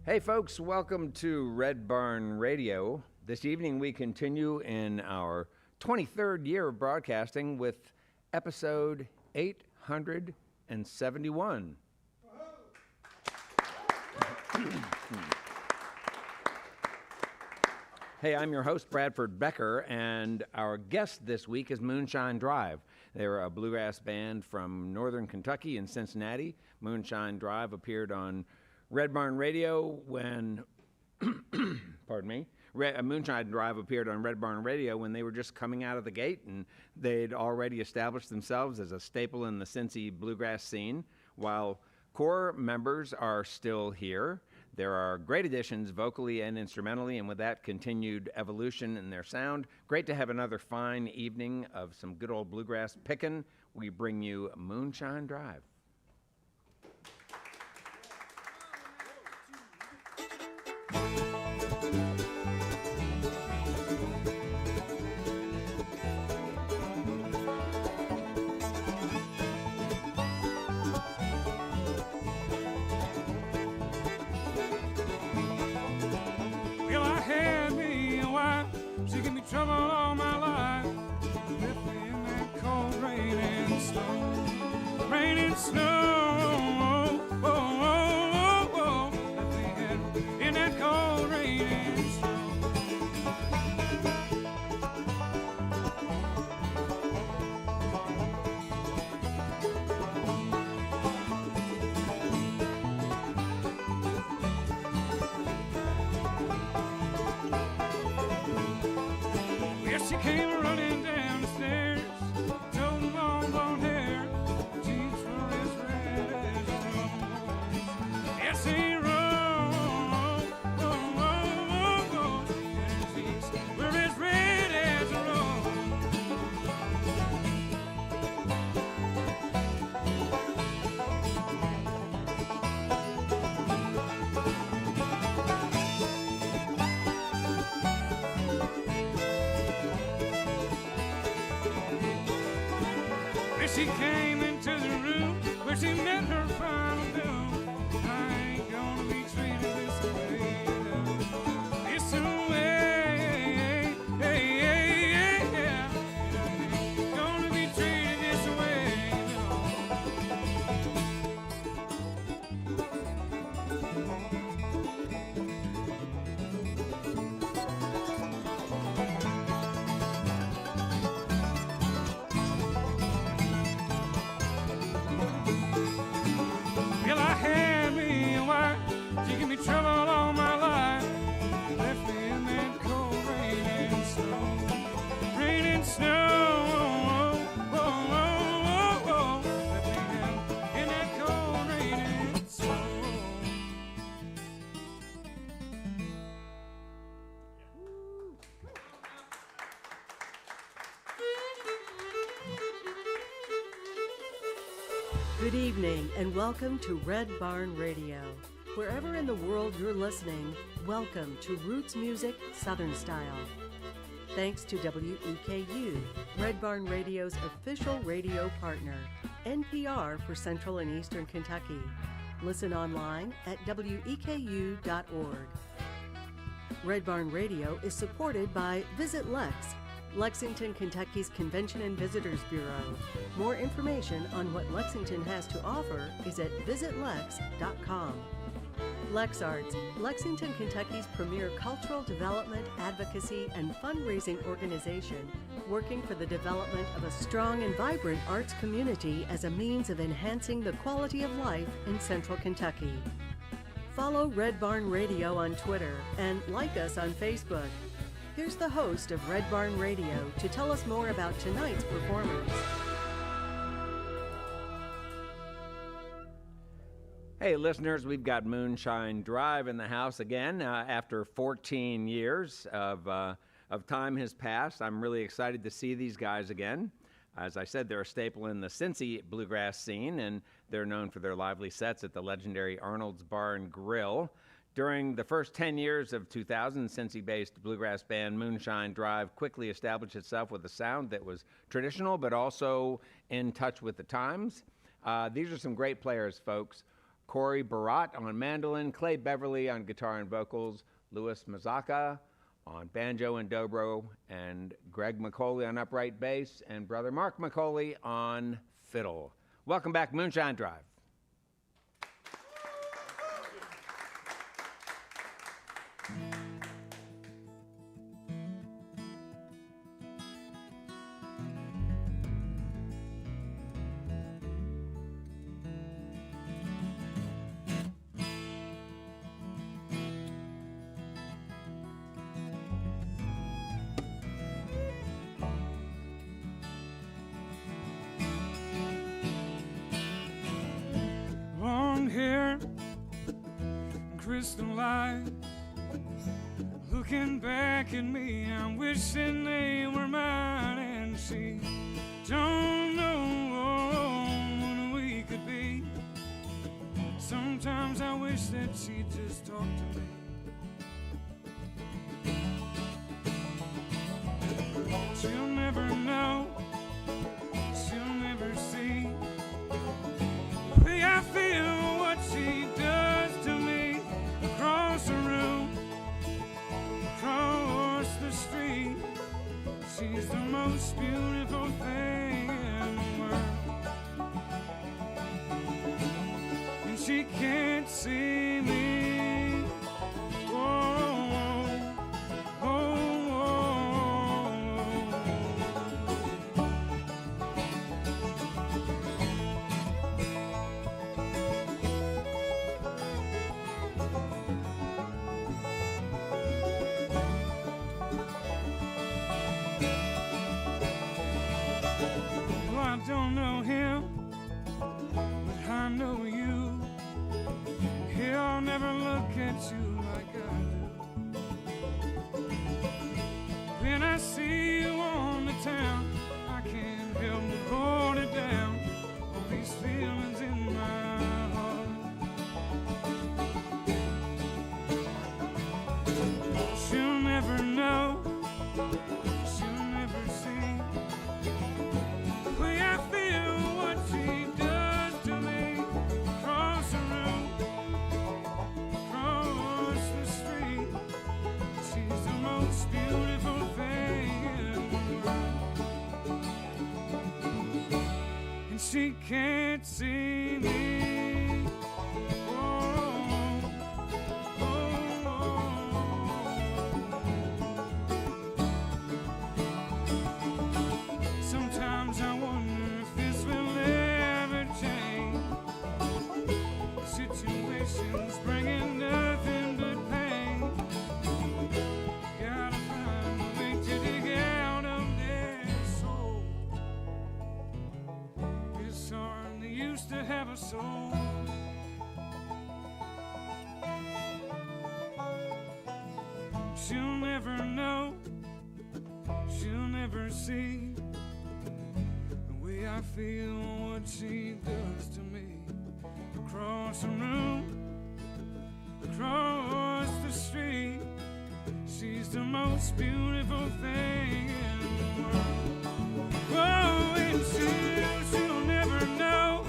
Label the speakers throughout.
Speaker 1: Hey folks, welcome to Red Barn Radio. This evening we continue in our 23rd year of broadcasting with episode 871. Hey, I'm your host, Bradford Becker, and our guest this week is Moonshine Drive. They're a bluegrass band from northern Kentucky in Cincinnati. Moonshine Drive appeared on Red Barn Radio when, pardon me, Moonshine Drive appeared on Red Barn Radio when they were just coming out of the gate, and they'd already established themselves as a staple in the Cinci bluegrass scene. While core members are still here, there are great additions vocally and instrumentally, and with that continued evolution in their sound, great to have another fine evening of some good old bluegrass pickin'. We bring you Moonshine Drive.
Speaker 2: Trouble all my life, left me in that cold rain and snow, rain and snow, left me in that cold rain and snow. She came running down the stairs, told him long blonde hair, cheeks were as red as a rose. Yes, he rose, her cheeks were as red as a rose. She came into the room where she met her final doom. I ain't gonna be treated this way, this way, gonna be treated this way, Well, I had me a wife, she gave me trouble all my life, left me in that cold rain and snow, rain and snow, left me in that cold rain and snow.
Speaker 3: Good evening and welcome to Red Barn Radio. Wherever in the world you're listening, welcome to Roots Music Southern Style. Thanks to WEKU, Red Barn Radio's official radio partner, NPR for Central and Eastern Kentucky. Listen online at weku.org. Red Barn Radio is supported by Visit Lex, Lexington, Kentucky's Convention and Visitors Bureau. More information on what Lexington has to offer is at visitlex.com. LexArts, Lexington, Kentucky's premier cultural development, advocacy, and fundraising organization, working for the development of a strong and vibrant arts community as a means of enhancing the quality of life in Central Kentucky. Follow Red Barn Radio on Twitter and like us on Facebook. Here's the host of Red Barn Radio to tell us more about tonight's performers.
Speaker 1: Hey listeners, we've got Moonshine Drive in the house again after 14 years of time has passed. I'm really excited to see these guys again. As I said, they're a staple in the Cinci bluegrass scene, and they're known for their lively sets at the legendary Arnold's Bar and Grill. During the first 10 years of 2000, Cinci-based bluegrass band Moonshine Drive quickly established itself with a sound that was traditional but also in touch with the times. These are some great players, folks. Cory Barrat on mandolin, Clay Beverly on guitar and vocals, Louis Mazzocca on banjo and dobro, and Greg Mecoli on upright bass, and brother Mark Mecoli on fiddle. Welcome back, Moonshine Drive.
Speaker 2: Long hair, crystal eyes, looking back at me, I'm wishing they were mine, and she don't know what we could be. Sometimes I wish that she'd just talk to me. She'll never know, she'll never see the way I feel, what she does to me. Across the room, across the street, she's the most beautiful thing in the world. And she can't see me. Whoa, whoa, whoa. Well, I don't know him, but I know you. He'll never look at you like I do. When I see you on the town, I can't help but hold it down. All these feelings in my heart. She'll never know, she'll never see the way I feel, what she does to me. Across the room, across the street, she's the most beautiful thing in the world. And she can't see me. Whoa, whoa, whoa. Sometimes I wonder if this will ever change. Situations bringing nothing but pain. Gotta find a way to dig out of their soul. This heart, they used to have a soul. She'll never know, she'll never see the way I feel, what she does to me. Across the room, across the street, she's the most beautiful thing in the world. Whoa, and she'll never know,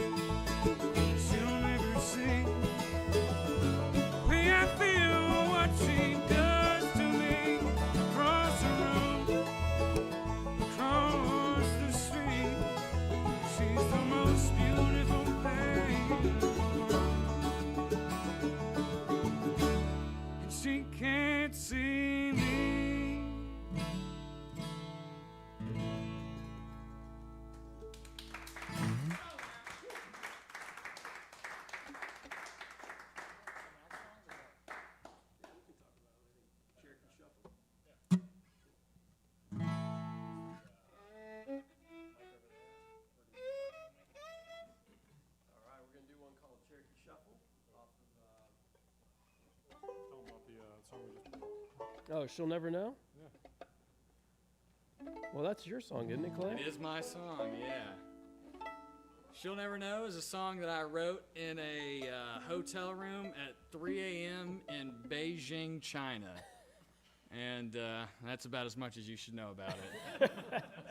Speaker 2: she'll never see the way I feel, what she does to me. Across the room, across the street, she's the most beautiful thing in the world. And she can't see me.
Speaker 4: Oh, She'll Never Know? Yeah. Well, that's your song, isn't it, Clay?
Speaker 5: It is my song, yeah. She'll Never Know is a song that I wrote in a hotel room at 3 a.m. in Beijing, China. And that's about as much as you should know about it.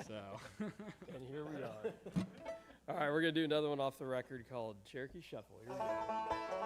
Speaker 5: So.
Speaker 4: And here we are. All right, we're going to do another one off the record called Cherokee Shuffle. Here we go.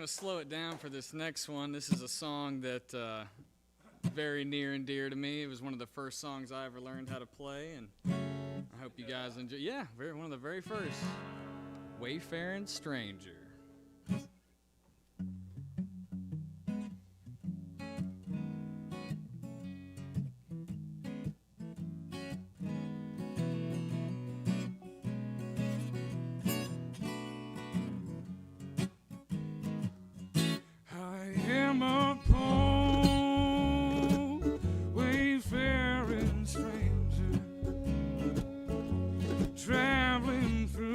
Speaker 5: going to slow it down for this next one. This is a song that very near and dear to me. It was one of the first songs I ever learned how to play, and I hope you guys enjoy. Yeah, one of the very first. Wayfaring Stranger.
Speaker 2: Traveling through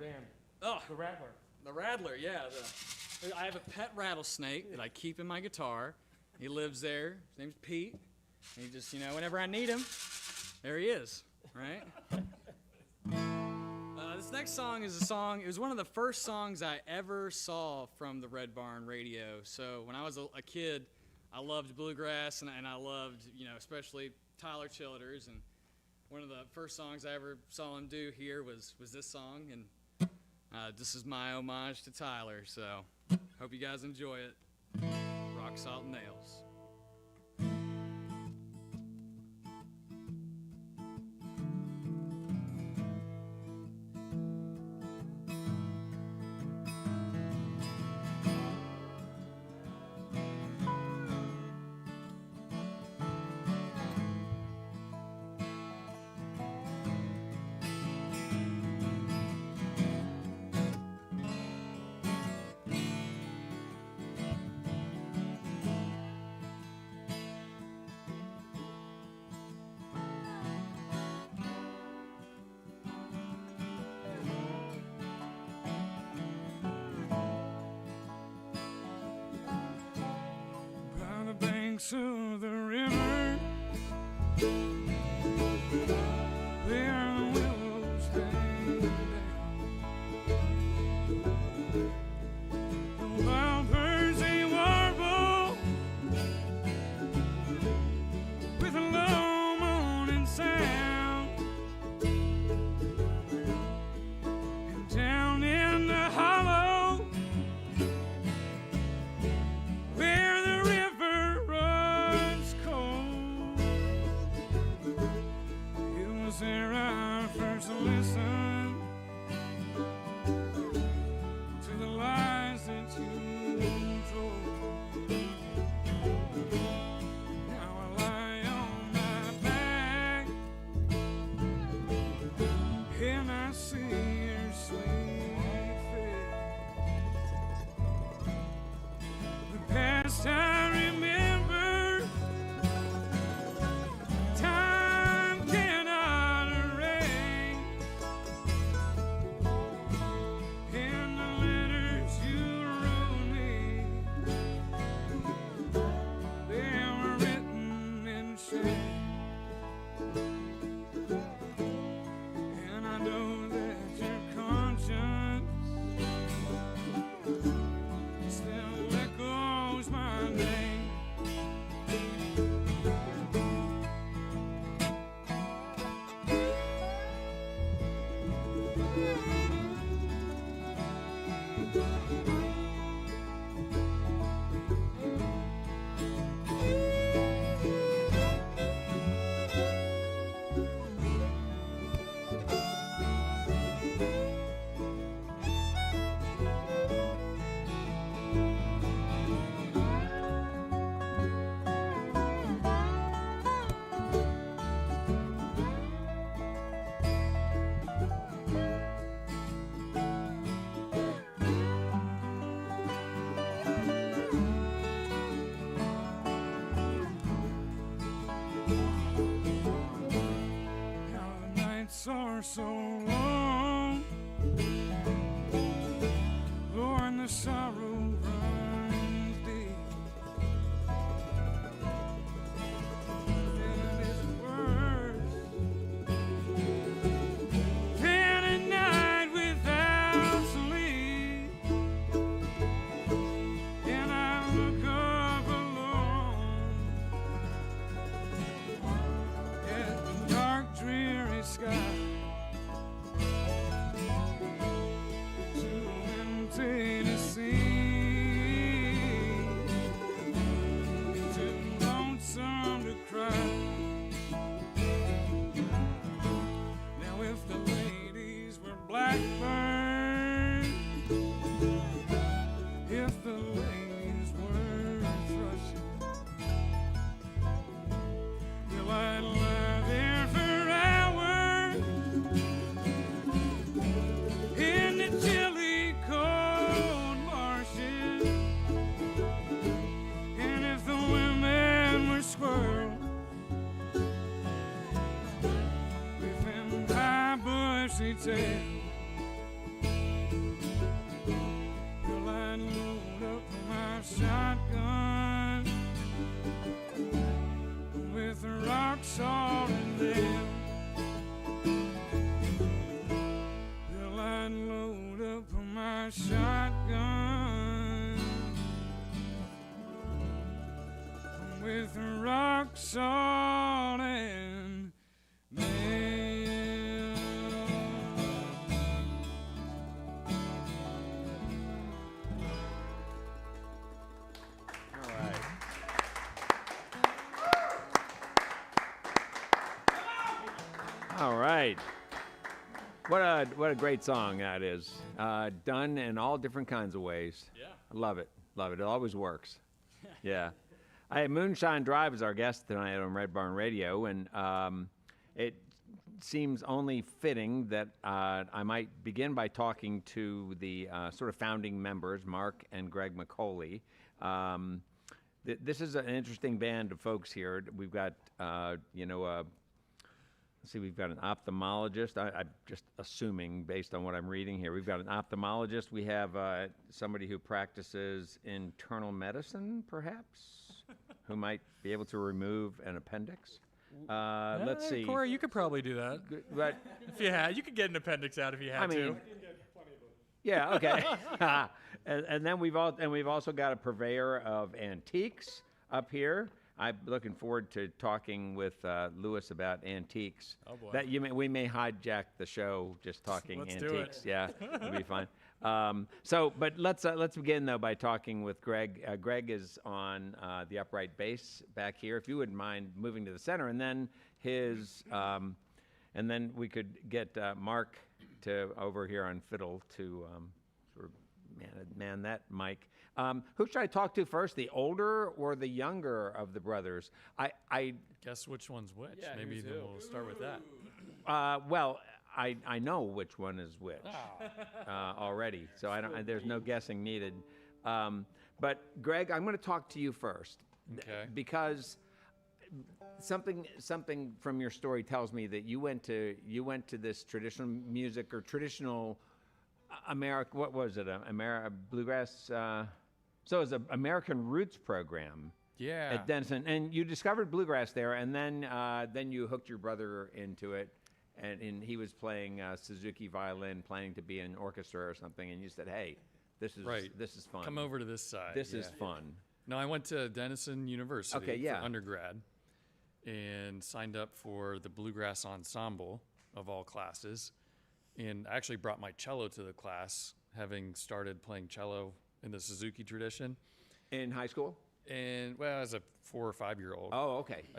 Speaker 4: Dan.
Speaker 5: Oh,
Speaker 4: The Rattler.
Speaker 5: the rattler, yeah. I have a pet rattlesnake that I keep in my guitar. He lives there. His name's Pete. He just, whenever I need him, there he is, right? This next song is it was one of the first songs I ever saw from the Red Barn radio. So when I was a kid, I loved bluegrass, and I loved, especially Tyler Childers. And one of the first songs I ever saw him do here was this song. And this is my homage to Tyler. So hope you guys enjoy it. Rock, Salt, and Nails.
Speaker 2: To the river, where the willows hang down. The wild birds they warble with a low moaning sound, and down in the hollow where the river runs cold, it was there I first listened to the lies that you told. Now I lie on my back and I see your sweet face. The past I remember, time cannot erase. And the letters you wrote me, they were written in shame. And I know that your conscience still echoes my name. How the nights are so long, Lord, the sorrow runs deep. And it is worse than a night without sleep. And I look up alone at the dark, dreary sky, too empty to see, too lonesome to cry. Now if the ladies were blackbirds, if the ladies were thrushes, well, I'd lie there for hours in the chilly cold marshes. And if the women were squirrels with them high bushy tails, shotgun with a rock salt in them. Well, I'd load up on my shotgun with a rock salt and them.
Speaker 1: All right. All right. What a great song that is. Done in all different kinds of ways.
Speaker 5: Yeah.
Speaker 1: I love it. Love it. It always works. Yeah. Moonshine Drive is our guest tonight on Red Barn Radio, and it seems only fitting that I might begin by talking to the sort of founding members, Mark and Greg Mecoli. This is an interesting band of folks here. We've got, let's see, we've got an ophthalmologist. I'm just assuming based on what I'm reading here. We've got an ophthalmologist. We have somebody who practices internal medicine, perhaps, who might be able to remove an appendix. Let's see.
Speaker 6: Cory, you could probably do that.
Speaker 1: But
Speaker 6: If you had, you could get an appendix out if you had
Speaker 1: I mean,
Speaker 6: to.
Speaker 1: yeah, okay. and then we've also got a purveyor of antiques up here. I'm looking forward to talking with Louis about antiques.
Speaker 6: Oh, boy.
Speaker 1: We may hijack the show just talking
Speaker 6: Let's do
Speaker 1: antiques.
Speaker 6: it.
Speaker 1: Yeah, it'll be fun. But let's begin though by talking with Greg. Greg is on the upright bass back here. If you wouldn't mind moving to the center, and then and then we could get Mark to over here on fiddle to sort of man that mic. Who should I talk to first, the older or the younger of the brothers? I
Speaker 6: Guess which one's which.
Speaker 4: Yeah,
Speaker 6: Maybe
Speaker 4: who's
Speaker 6: then
Speaker 4: who?
Speaker 6: we'll start with that.
Speaker 1: well, I know which one is which already, so there's no guessing needed. But Greg, I'm going to talk to you first,
Speaker 6: Okay.
Speaker 1: because something from your story tells me that you went to this traditional music or traditional American, what was it? Bluegrass. So it was an American roots program
Speaker 6: Yeah.
Speaker 1: at Denison, and you discovered bluegrass there, and then you hooked your brother into it, and he was playing Suzuki violin, planning to be in an orchestra or something, and you said, "Hey, this is
Speaker 6: Right.
Speaker 1: this is fun.
Speaker 6: Come over to this side.
Speaker 1: This
Speaker 6: yeah.
Speaker 1: is fun."
Speaker 6: No, I went to Denison University
Speaker 1: Okay, yeah.
Speaker 6: for undergrad and signed up for the Bluegrass Ensemble of all classes. And I actually brought my cello to the class, having started playing cello in the Suzuki tradition.
Speaker 1: In high school?
Speaker 6: And, well, as a 4 or 5 year old,
Speaker 1: Oh, okay.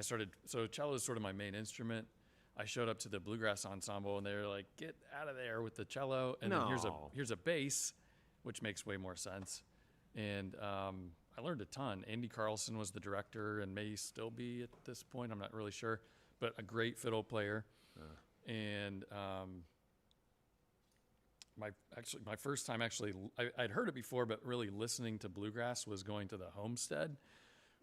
Speaker 6: so cello is sort of my main instrument. I showed up to the Bluegrass Ensemble and they were like, "Get out of there with the cello." And then
Speaker 1: No.
Speaker 6: here's a bass, which makes way more sense. And I learned a ton. Andy Carlson was the director and may still be at this point. I'm not really sure, but a great fiddle player. And my first time I'd heard it before, but really listening to bluegrass was going to the Homestead,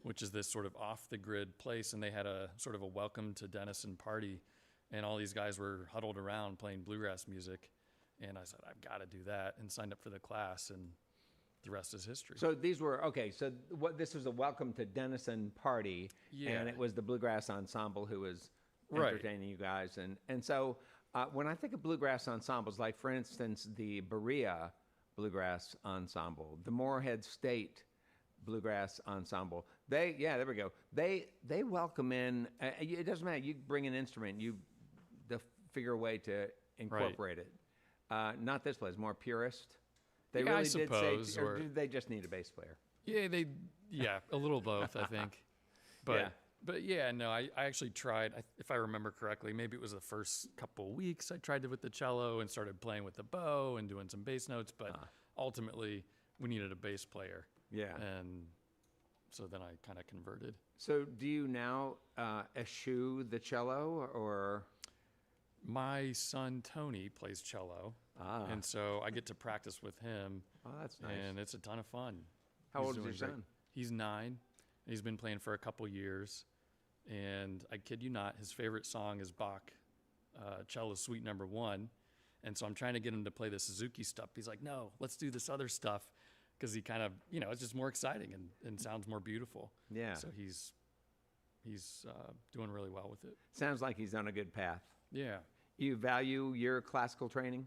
Speaker 6: which is this sort of off the grid place. And they had a sort of a welcome to Denison party. And all these guys were huddled around playing bluegrass music. And I said, I've got to do that, and signed up for the class. And the rest is history.
Speaker 1: So these were So this was a welcome to Denison party,
Speaker 6: Yeah.
Speaker 1: and it was the Bluegrass Ensemble who was
Speaker 6: Right.
Speaker 1: entertaining you guys, and so when I think of bluegrass ensembles, like for instance the Berea Bluegrass Ensemble, the Morehead State Bluegrass Ensemble, there we go. They welcome in. It doesn't matter. You bring an instrument, you figure a way to incorporate it. Not this place, more purist. They
Speaker 6: Yeah, I
Speaker 1: really did
Speaker 6: suppose,
Speaker 1: say, or
Speaker 6: or-
Speaker 1: did they just need a bass player?
Speaker 6: Yeah, a little both, I think. But yeah, no, I actually tried, if I remember correctly, maybe it was the first couple weeks I tried it with the cello and started playing with the bow and doing some bass notes, but ultimately we needed a bass player.
Speaker 1: Yeah.
Speaker 6: And so then I kind of converted.
Speaker 1: So do you now eschew the cello, or?
Speaker 6: My son Tony plays cello, and so I get to practice with him.
Speaker 1: Oh, that's nice.
Speaker 6: And it's a ton of fun.
Speaker 1: How
Speaker 6: He's
Speaker 1: old is
Speaker 6: doing
Speaker 1: your
Speaker 6: great.
Speaker 1: son?
Speaker 6: He's 9. And he's been playing for a couple years. And I kid you not, his favorite song is Bach, Cello Suite No. 1. And so I'm trying to get him to play the Suzuki stuff. He's like, "No, let's do this other stuff." because he kind of, it's just more exciting and sounds more beautiful.
Speaker 1: Yeah.
Speaker 6: So he's doing really well with it.
Speaker 1: Sounds like he's on a good path.
Speaker 6: Yeah.
Speaker 1: You value your classical training?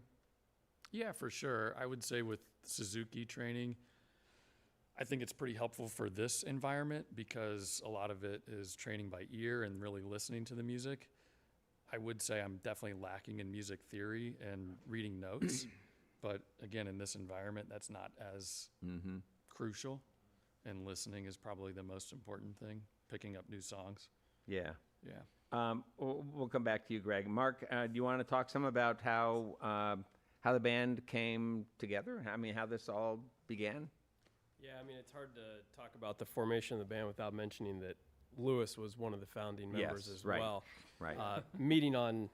Speaker 6: Yeah, for sure. I would say with Suzuki training, I think it's pretty helpful for this environment because a lot of it is training by ear and really listening to the music. I would say I'm definitely lacking in music theory and reading notes. But again, in this environment, that's not as crucial. And listening is probably the most important thing, picking up new songs.
Speaker 1: Yeah.
Speaker 6: Yeah.
Speaker 1: We'll come back to you, Greg. Mark, do you want to talk some about how the band came together? I mean, how this all began?
Speaker 4: Yeah, I mean, it's hard to talk about the formation of the band without mentioning that Louis was one of the founding members
Speaker 1: Yes,
Speaker 4: as
Speaker 1: right,
Speaker 4: well.
Speaker 1: right.
Speaker 4: Meeting on,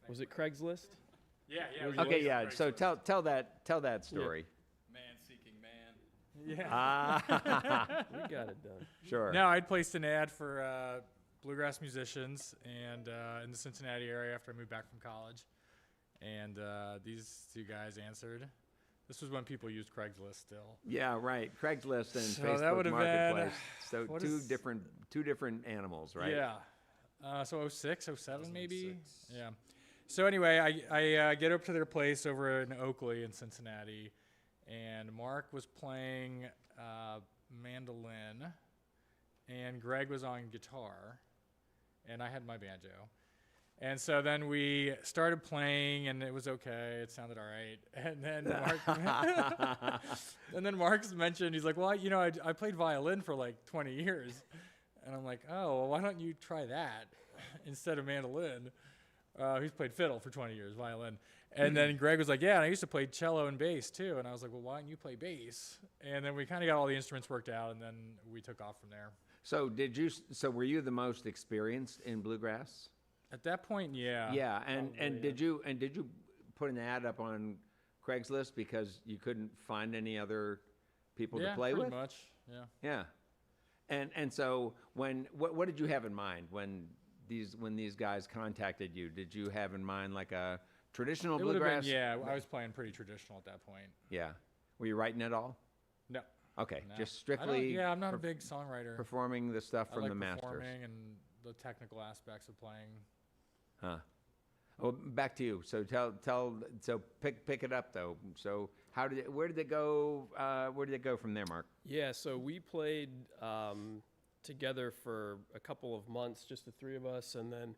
Speaker 4: was it Craigslist?
Speaker 5: Yeah,
Speaker 1: Okay, yeah. So tell that story.
Speaker 5: Man seeking man.
Speaker 2: Yeah.
Speaker 4: We got it done.
Speaker 1: Sure.
Speaker 2: No, I'd placed an ad for bluegrass musicians and in the Cincinnati area after I moved back from college. And these two guys answered. This was when people used Craigslist still.
Speaker 1: Yeah, right. Craigslist and
Speaker 2: So that
Speaker 1: Facebook
Speaker 2: would have
Speaker 1: Marketplace. So
Speaker 2: what
Speaker 1: two
Speaker 2: is-
Speaker 1: different animals, right?
Speaker 2: Yeah. So 06, 07 maybe? Yeah. So anyway, I get up to their place over in Oakley in Cincinnati, and Mark was playing mandolin, and Greg was on guitar, and I had my banjo. And so then we started playing, and it was okay. It sounded all right. And then Mark's mentioned, he's like, well, I played violin for like 20 years. And I'm like, oh, well, why don't you try that instead of mandolin? He's played fiddle for 20 years, violin. And then Greg was like, yeah, and I used to play cello and bass too. And I was like, well, why don't you play bass? And then we kind of got all the instruments worked out, and then we took off from there.
Speaker 1: So were you the most experienced in bluegrass?
Speaker 2: At that point, yeah.
Speaker 1: Yeah, and
Speaker 2: Probably,
Speaker 1: did you put an ad up on Craigslist because you couldn't find any other people to play
Speaker 2: pretty
Speaker 1: with?
Speaker 2: much. Yeah.
Speaker 1: Yeah. And so what did you have in mind when these guys contacted you? Did you have in mind like a traditional
Speaker 2: It would have been,
Speaker 1: bluegrass?
Speaker 2: yeah, I was playing pretty traditional at that point.
Speaker 1: Yeah. Were you writing it all?
Speaker 2: No.
Speaker 1: Okay,
Speaker 2: No.
Speaker 1: just
Speaker 2: I don't-
Speaker 1: strictly
Speaker 2: Yeah, I'm not a big songwriter.
Speaker 1: performing the stuff
Speaker 2: I
Speaker 1: from
Speaker 2: like
Speaker 1: the masters.
Speaker 2: performing and the technical aspects of playing.
Speaker 1: Huh. Well, back to you. So pick it up though. So where did it go? Where did it go from there, Mark?
Speaker 4: Yeah, so we played together for a couple of months, just the three of us, and then,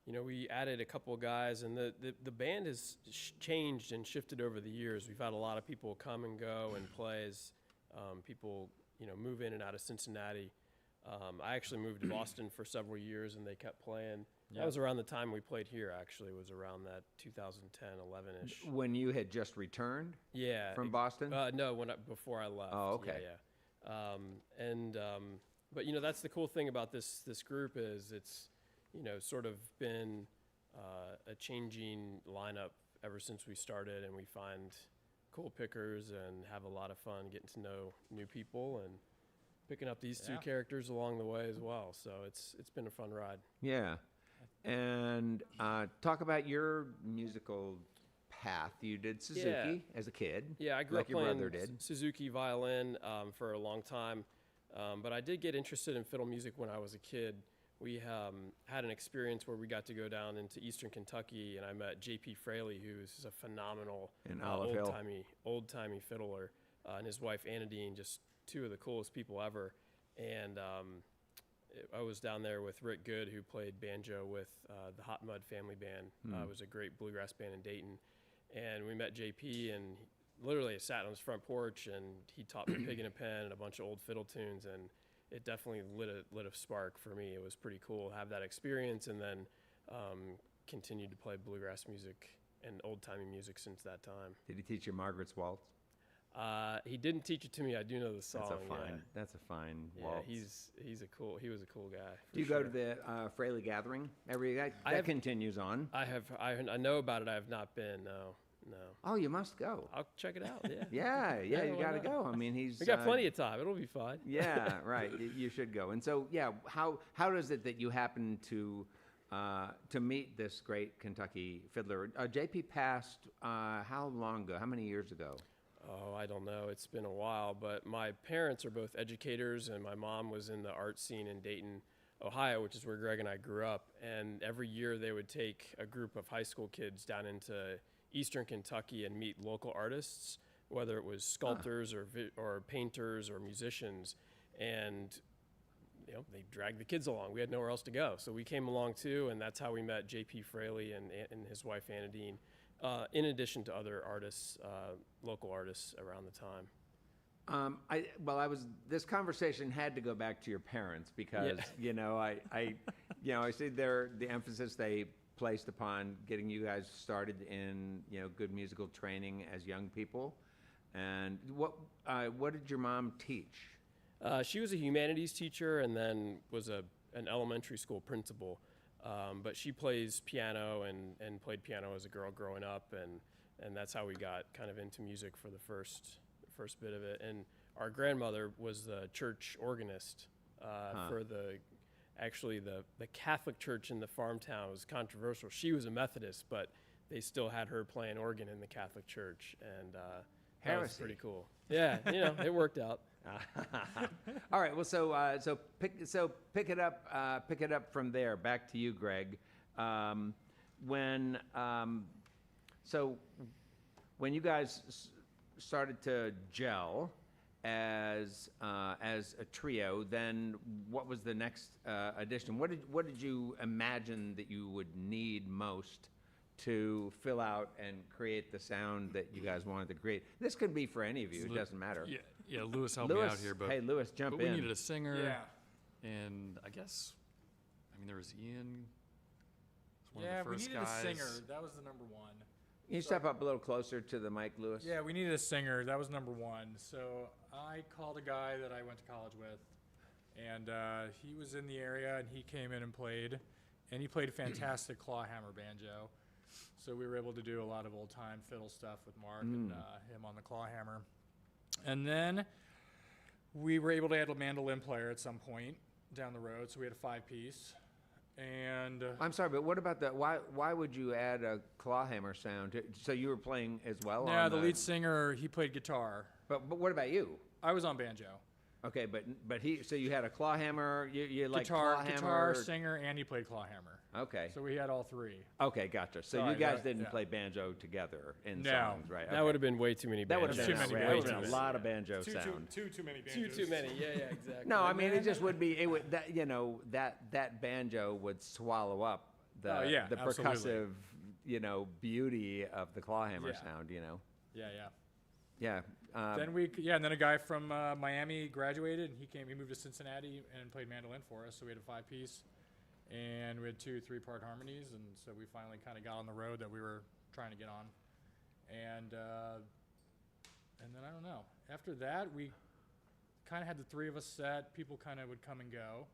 Speaker 4: we added a couple of guys, and the band has changed and shifted over the years. We've had a lot of people come and go and play as people, move in and out of Cincinnati. I actually moved to Boston for several years, and they kept playing. That was around the time we played here, actually. It was around that 2010, 11-ish.
Speaker 1: When you had just returned
Speaker 4: Yeah.
Speaker 1: from Boston?
Speaker 4: No, before I left.
Speaker 1: Oh, okay.
Speaker 4: Yeah. But that's the cool thing about this group is it's, sort of been a changing lineup ever since we started, and we find cool pickers and have a lot of fun getting to know new people and picking up these two characters along the way as well. So it's been a fun ride.
Speaker 1: Yeah. And talk about your musical path. You did Suzuki as a kid.
Speaker 4: Yeah, I grew
Speaker 1: like
Speaker 4: up
Speaker 1: your
Speaker 4: playing
Speaker 1: brother did.
Speaker 4: Suzuki violin for a long time, but I did get interested in fiddle music when I was a kid. We had an experience where we got to go down into eastern Kentucky, and I met J.P. Fraley, who's a phenomenal
Speaker 1: In Olive Hill.
Speaker 4: old-timey fiddler, and his wife Anadine, just two of the coolest people ever. And I was down there with Rick Good, who played banjo with the Hot Mud Family Band. It was a great bluegrass band in Dayton. And we met JP, and literally I sat on his front porch, and he taught me Pig in a Pen and a bunch of old fiddle tunes, and it definitely lit a spark for me. It was pretty cool to have that experience, and then continued to play bluegrass music and old-timey music since that time.
Speaker 1: Did he teach you Margaret's Waltz?
Speaker 4: He didn't teach it to me. I do know the song.
Speaker 1: That's a fine
Speaker 4: Yeah,
Speaker 1: waltz.
Speaker 4: he was a cool guy.
Speaker 1: Do you go to the Fraley Gathering every that continues on?
Speaker 4: I know about it. I have not been. No.
Speaker 1: Oh, you must go.
Speaker 4: I'll check it out. Yeah.
Speaker 1: Yeah, you
Speaker 4: why
Speaker 1: got to
Speaker 4: not?
Speaker 1: go. I mean, he's
Speaker 4: We got plenty of time. It'll be fine.
Speaker 1: Yeah, right. You should go. And so, how does it that you happen to meet this great Kentucky fiddler? JP passed how long ago? How many years ago?
Speaker 4: Oh, I don't know. It's been a while, but my parents are both educators, and my mom was in the art scene in Dayton, Ohio, which is where Greg and I grew up. And every year they would take a group of high school kids down into Eastern Kentucky and meet local artists, whether it was sculptors or painters or musicians. And they dragged the kids along. We had nowhere else to go, so we came along too, and that's how we met J.P. Fraley and his wife Anadine. In addition to other artists, local artists around the time.
Speaker 1: This conversation had to go back to your parents because, I see the emphasis they placed upon getting you guys started in, good musical training as young people. And what did your mom teach?
Speaker 4: She was a humanities teacher and then was an elementary school principal. But she plays piano and played piano as a girl growing up, and that's how we got kind of into music for the first bit of it. And our grandmother was the church organist for the Catholic church in the farm town. It was controversial. She was a Methodist, but they still had her playing organ in the Catholic church, and that was pretty cool. Yeah, it worked out.
Speaker 1: All right. Well, so pick it up from there. Back to you, Greg. When you guys started to gel as a trio, then what was the next addition? What did you imagine that you would need most to fill out and create the sound that you guys wanted to create? This could be for any of you. It doesn't matter.
Speaker 6: Yeah, Lewis helped me out here, but
Speaker 1: hey, Lewis, jump in.
Speaker 6: We needed a singer.
Speaker 5: Yeah.
Speaker 6: And I guess, there was Ian. One
Speaker 7: Yeah,
Speaker 6: of the
Speaker 7: we
Speaker 6: first
Speaker 7: needed
Speaker 6: guys.
Speaker 7: a singer. That was the number one.
Speaker 1: Can you step up a little closer to the mic, Lewis?
Speaker 7: Yeah, we needed a singer. That was number one. So I called a guy that I went to college with, and he was in the area, and he came in and played. And he played fantastic clawhammer banjo. So we were able to do a lot of old-time fiddle stuff with Mark and him on the clawhammer. And then we were able to add a mandolin player at some point down the road, so we had a 5-piece. And
Speaker 1: I'm sorry, but what about that? Why would you add a clawhammer sound? So you were playing as well?
Speaker 7: yeah, the lead singer, he played guitar.
Speaker 1: But what about you?
Speaker 7: I was on banjo.
Speaker 1: Okay, but he. So you had a clawhammer. You like
Speaker 7: Guitar,
Speaker 1: clawhammer.
Speaker 7: singer, and he played clawhammer.
Speaker 1: Okay.
Speaker 7: So we had all three.
Speaker 1: Okay, gotcha. So
Speaker 7: Sorry,
Speaker 1: you guys
Speaker 7: that-
Speaker 1: didn't
Speaker 7: yeah.
Speaker 1: play banjo together in
Speaker 7: No.
Speaker 1: songs, right?
Speaker 4: That would have been way too many
Speaker 1: That would
Speaker 4: bands.
Speaker 1: have been,
Speaker 7: Too many
Speaker 1: that would've been a
Speaker 7: banjos.
Speaker 1: lot of banjo sound.
Speaker 7: Too many banjos.
Speaker 4: Too many. Yeah, exactly.
Speaker 1: No, I mean it just would be. It would that banjo would swallow up the
Speaker 7: Oh, yeah,
Speaker 1: the
Speaker 7: absolutely.
Speaker 1: percussive beauty of the clawhammer
Speaker 7: Yeah.
Speaker 1: sound.
Speaker 7: Yeah.
Speaker 1: Yeah.
Speaker 7: And then a guy from Miami graduated, and he moved to Cincinnati and played mandolin for us. So we had a 5-piece, and we had 2 3-part harmonies, and so we finally kind of got on the road that we were trying to get on. And then I don't know. After that, we kind of had the 3 of us set. People kind of would come and go,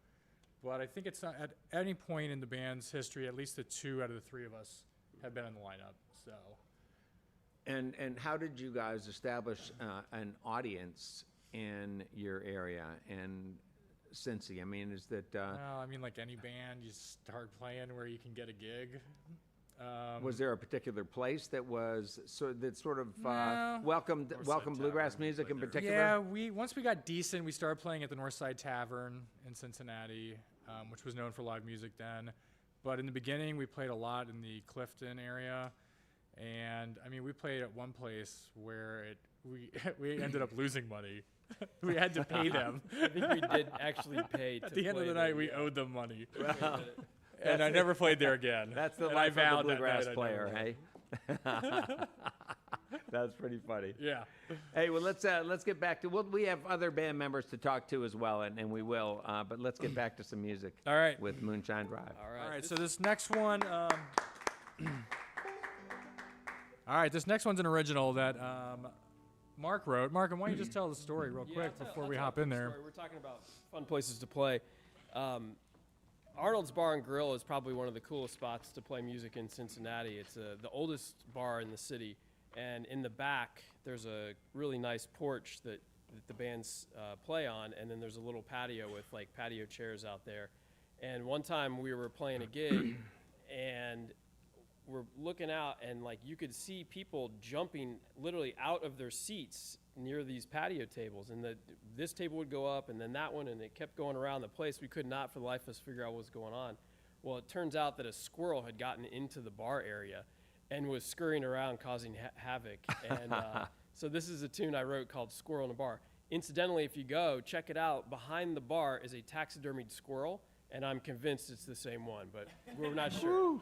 Speaker 7: but I think it's not at any point in the band's history, at least the 2 out of the 3 of us have been in the lineup. So.
Speaker 1: And how did you guys establish an audience in your area in Cincy? I mean, is that
Speaker 7: Well, like any band, you start playing where you can get a gig.
Speaker 1: was there a particular place that was sort of
Speaker 7: No.
Speaker 1: welcomed
Speaker 6: Northside
Speaker 1: bluegrass
Speaker 6: Tavern,
Speaker 1: music
Speaker 6: played
Speaker 1: in
Speaker 6: there.
Speaker 1: particular?
Speaker 7: Yeah, once we got decent, we started playing at the Northside Tavern in Cincinnati, which was known for live music then. But in the beginning, we played a lot in the Clifton area. And we played at one place where we ended up losing money. We had to pay them.
Speaker 4: I think we did actually pay.
Speaker 7: At the end of the night, we owed them money.
Speaker 1: Well,
Speaker 7: And I never played there again.
Speaker 1: that's the
Speaker 7: And
Speaker 1: life
Speaker 7: I
Speaker 1: of
Speaker 7: vowed
Speaker 1: the
Speaker 7: that
Speaker 1: bluegrass
Speaker 7: night I
Speaker 1: player,
Speaker 7: never
Speaker 1: hey? That's pretty funny.
Speaker 7: Yeah.
Speaker 1: Hey, well, let's get back to. We have other band members to talk to as well, and we will. But let's get back to some music.
Speaker 7: All right.
Speaker 1: With Moonshine Drive.
Speaker 7: All right, so this next one, this next one's an original that Mark wrote. Mark, why don't you just tell the story real quick before we hop in there?
Speaker 4: We're talking about fun places to play. Arnold's Bar and Grill is probably one of the coolest spots to play music in Cincinnati. It's the oldest bar in the city, and in the back there's a really nice porch that the bands play on, and then there's a little patio with patio chairs out there. And one time we were playing a gig, and were looking out, and like you could see people jumping literally out of their seats near these patio tables, and this table would go up and then that one, and it kept going around the place. We could not for the life of us figure out what was going on. Well, it turns out that a squirrel had gotten into the bar area and was scurrying around causing havoc. And so this is a tune I wrote called Squirrel in a Bar. Incidentally, if you go, check it out. Behind the bar is a taxidermied squirrel, and I'm convinced it's the same one, but we're not sure.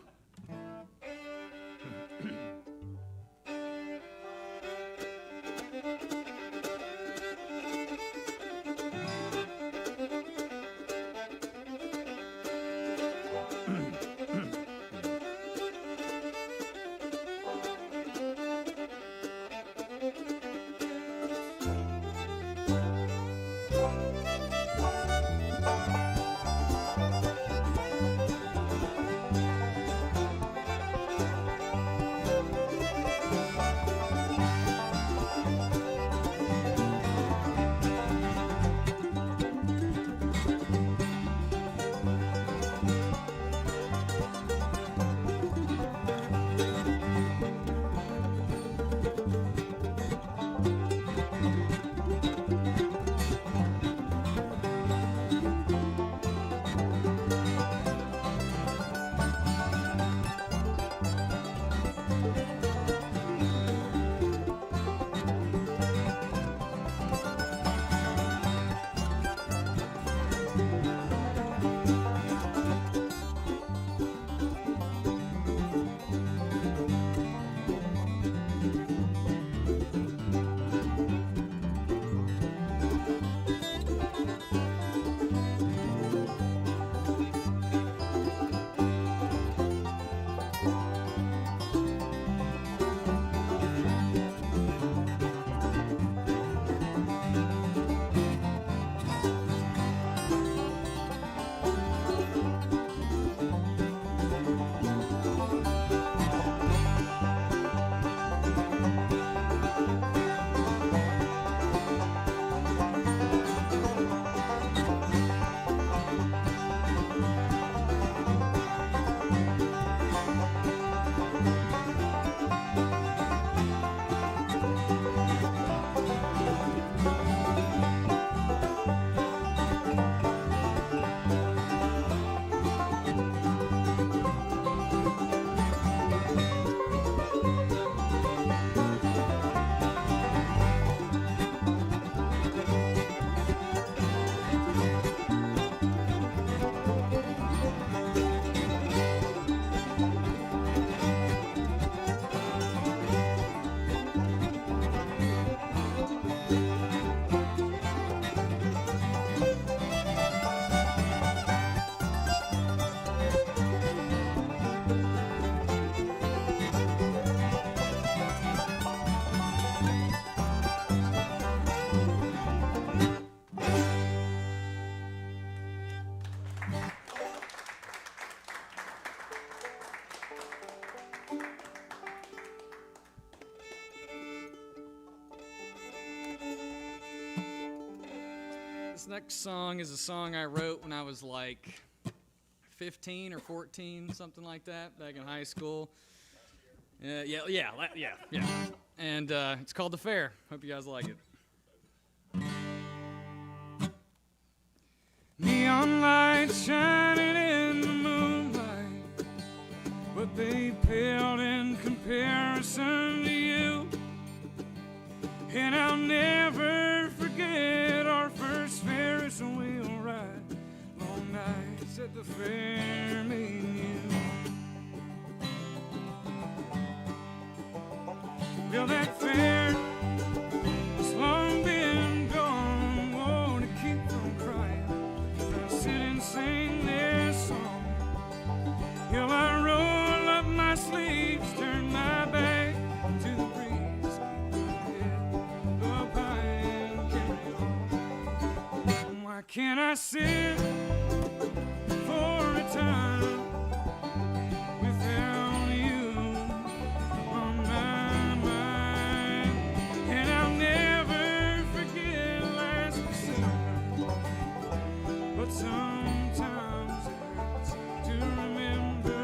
Speaker 5: This next song is a song I wrote when I was like 15 or 14, something like that, back in high school. Yeah. And it's called The Fair. Hope you guys like it.
Speaker 2: Neon lights shining in the moonlight, but they paled in comparison to you. And I'll never forget our first Ferris wheel ride, long nights at the fair, me and you. Well, that fair has long been gone, oh, to keep from crying, I sit and sing their song. Well, I roll up my sleeves, turn my back to the breeze, up high and carry on. Why can't I sit for a time without you on my mind? And I'll never forget last December, but sometimes it hurts to remember.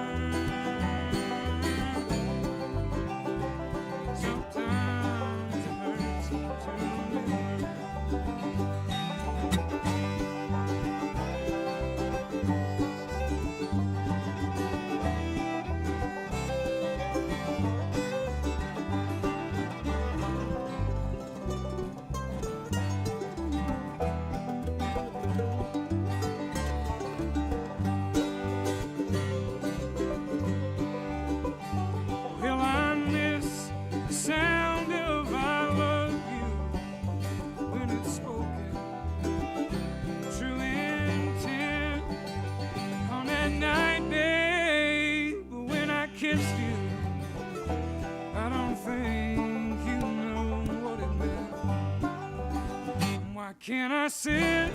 Speaker 2: Can I sit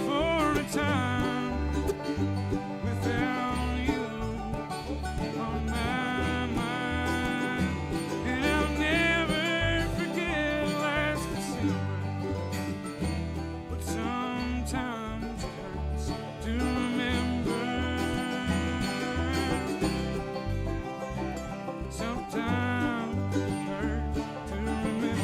Speaker 2: for a time without you on my mind? And I'll never forget last December, but sometimes it hurts to remember. Sometimes it hurts to remember.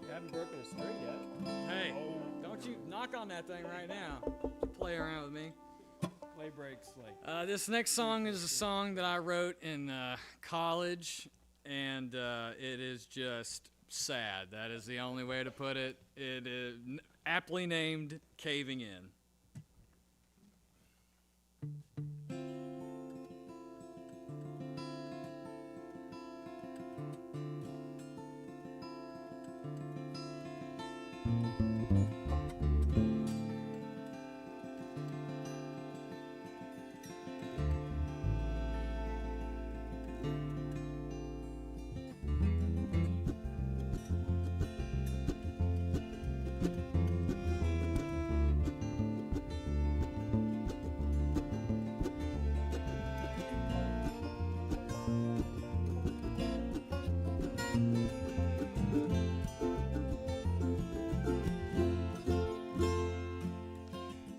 Speaker 4: You haven't broken a string yet.
Speaker 5: Hey, don't you knock on that thing right now. Play around with me.
Speaker 4: Play breaks like.
Speaker 5: This next song is a song that I wrote in college, and it is just sad. That is the only way to put it. It is aptly named Caving In.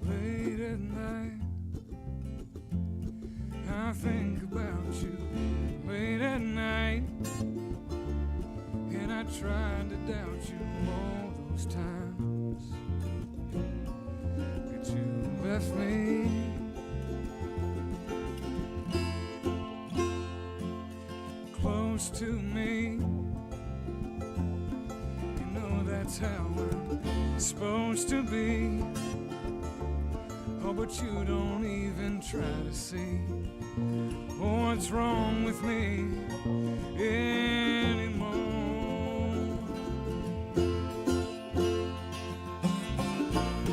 Speaker 5: Late at night, I think about you. Late at night, and I tried to doubt you all those times that you left me. Close to me, you know that's how we're supposed to be. Oh, but you don't even try to see what's wrong with me anymore.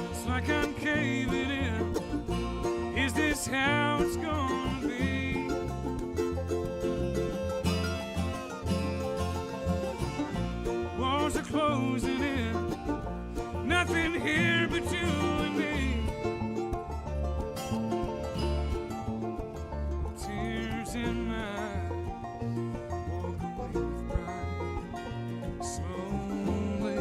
Speaker 5: It's like I'm caving in. Is this how it's gonna be? Walls are closing in. Nothing here but you and me. Tears in my eyes, walk away with pride, slowly.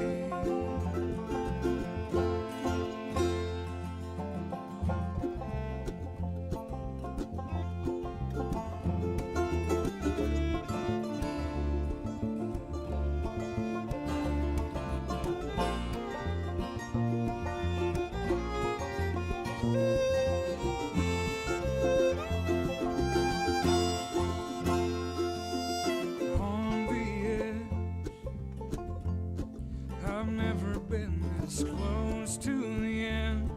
Speaker 5: On the edge, I've never been this close to the end,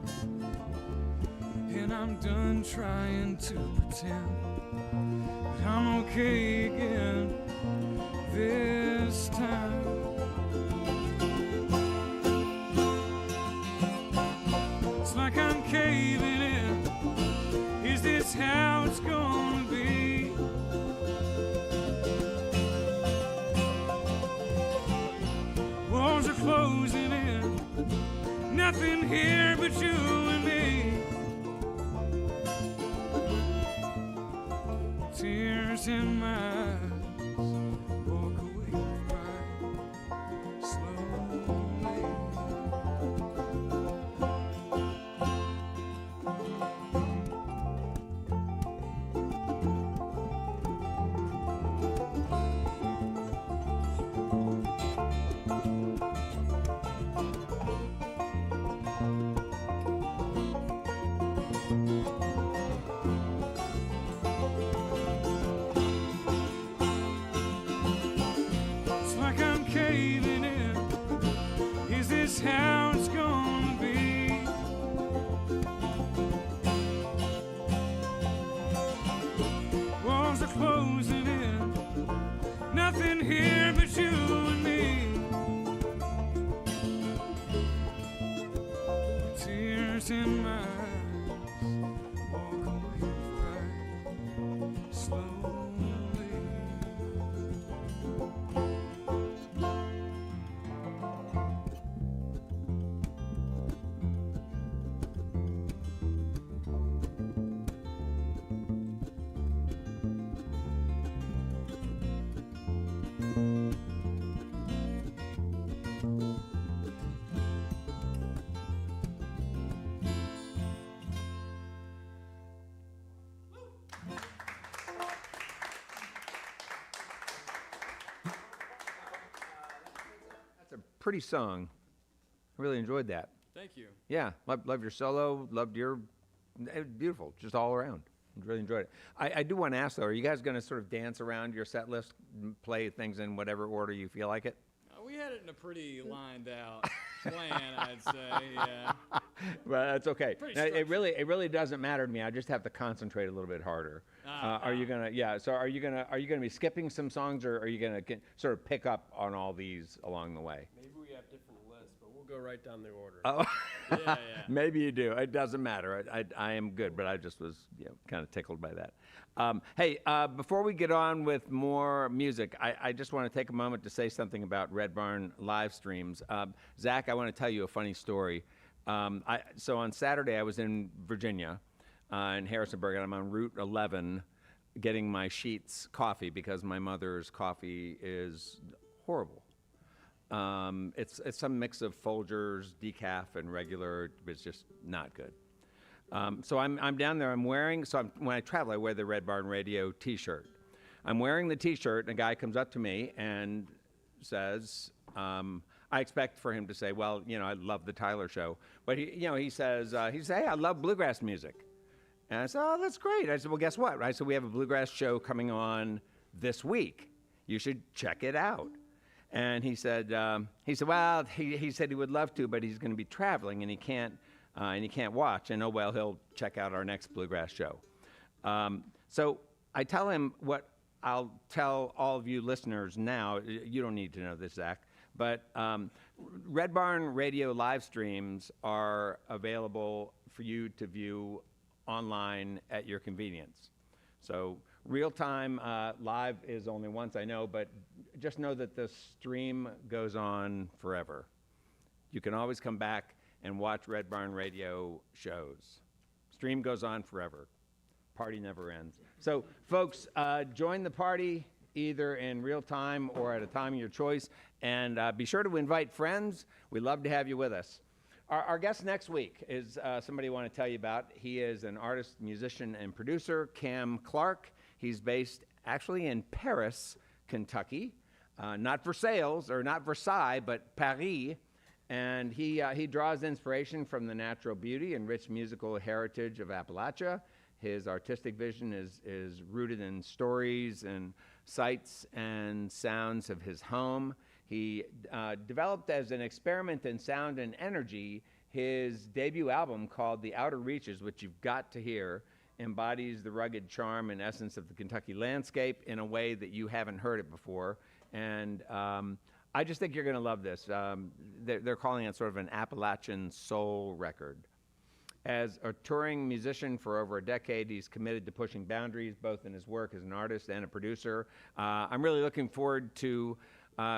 Speaker 5: and I'm done trying to pretend that I'm okay again this time. It's like I'm caving in. Is this how it's gonna be? Walls are closing in. Nothing here but you and me. Tears in my eyes, walk away with pride, slowly.
Speaker 1: pretty song. I really enjoyed that.
Speaker 5: Thank you.
Speaker 1: Yeah, love your solo. Loved your, beautiful, just all around. Really enjoyed it. I do want to ask though, are you guys going to sort of dance around your set list, play things in whatever order you feel like it?
Speaker 5: We had it in a pretty lined out plan, I'd say. Yeah.
Speaker 1: Well, that's okay.
Speaker 5: Pretty
Speaker 1: Now, it
Speaker 5: structured.
Speaker 1: really doesn't matter to me. I just have to concentrate a little bit harder. Are you gonna? Yeah. So are you gonna be skipping some songs, or are you gonna sort of pick up on all these along the way?
Speaker 4: Maybe we have different lists, but we'll go right down the order.
Speaker 1: Oh,
Speaker 5: Yeah.
Speaker 1: maybe you do. It doesn't matter. I am good, but I just was kind of tickled by that. Hey, before we get on with more music, I just want to take a moment to say something about Red Barn live streams. Zach, I want to tell you a funny story. So on Saturday, I was in Virginia, in Harrisonburg, and I'm on Route 11 getting my Sheets coffee because my mother's coffee is horrible. It's some mix of Folgers, decaf, and regular. It's just not good. So I'm down there. When I travel, I wear the Red Barn Radio T-shirt. I'm wearing the T-shirt, and a guy comes up to me and says, I expect for him to say, well, I love the Tyler Show, but he says, hey, I love bluegrass music. And I said, oh, that's great. I said, well, guess what? I said, we have a bluegrass show coming on this week. You should check it out. And he said, well, he said he would love to, but he's going to be traveling and he can't watch. And he'll check out our next bluegrass show. So I tell him what I'll tell all of you listeners now. You don't need to know this, Zach, but Red Barn Radio live streams are available for you to view online at your convenience. So real-time live is only once, I know, but just know that the stream goes on forever. You can always come back and watch Red Barn Radio shows. Stream goes on forever. Party never ends. So, folks, join the party either in real time or at a time of your choice, and be sure to invite friends. We'd love to have you with us. Our guest next week is somebody I want to tell you about. He is an artist, musician, and producer, Cam Clark. He's based actually in Paris, Kentucky. Not Versailles, or not Versailles, but Paris. And he draws inspiration from the natural beauty and rich musical heritage of Appalachia. His artistic vision is rooted in stories and sights and sounds of his home. He developed as an experiment in sound and energy. His debut album called The Outer Reaches, which you've got to hear, embodies the rugged charm and essence of the Kentucky landscape in a way that you haven't heard it before. And I just think you're going to love this. They're calling it sort of an Appalachian soul record. As a touring musician for over a decade, he's committed to pushing boundaries, both in his work as an artist and a producer. I'm really looking forward to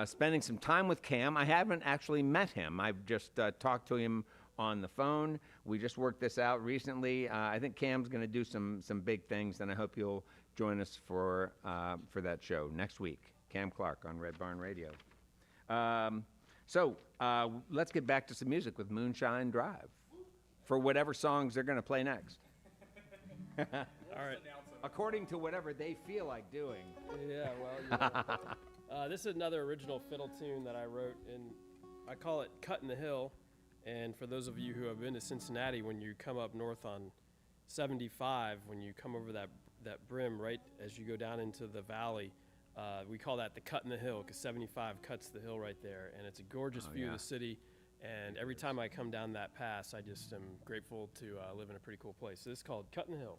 Speaker 1: spending some time with Cam. I haven't actually met him. I've just talked to him on the phone. We just worked this out recently. I think Cam's going to do some big things, and I hope you'll join us for that show next week. Cam Clark on Red Barn Radio. So let's get back to some music with Moonshine Drive for whatever songs they're going to play next.
Speaker 4: All right.
Speaker 1: According to whatever they feel like doing.
Speaker 4: Yeah, well, this is another original fiddle tune that I wrote, and I call it Cut in the Hill. And for those of you who have been to Cincinnati, when you come up north on 75, when you come over that brim right as you go down into the valley, we call that the Cut in the Hill, because 75 cuts the hill right there, and it's a gorgeous view of the city. And every time I come down that pass, I just am grateful to live in a pretty cool place. So this is called Cut in the Hill.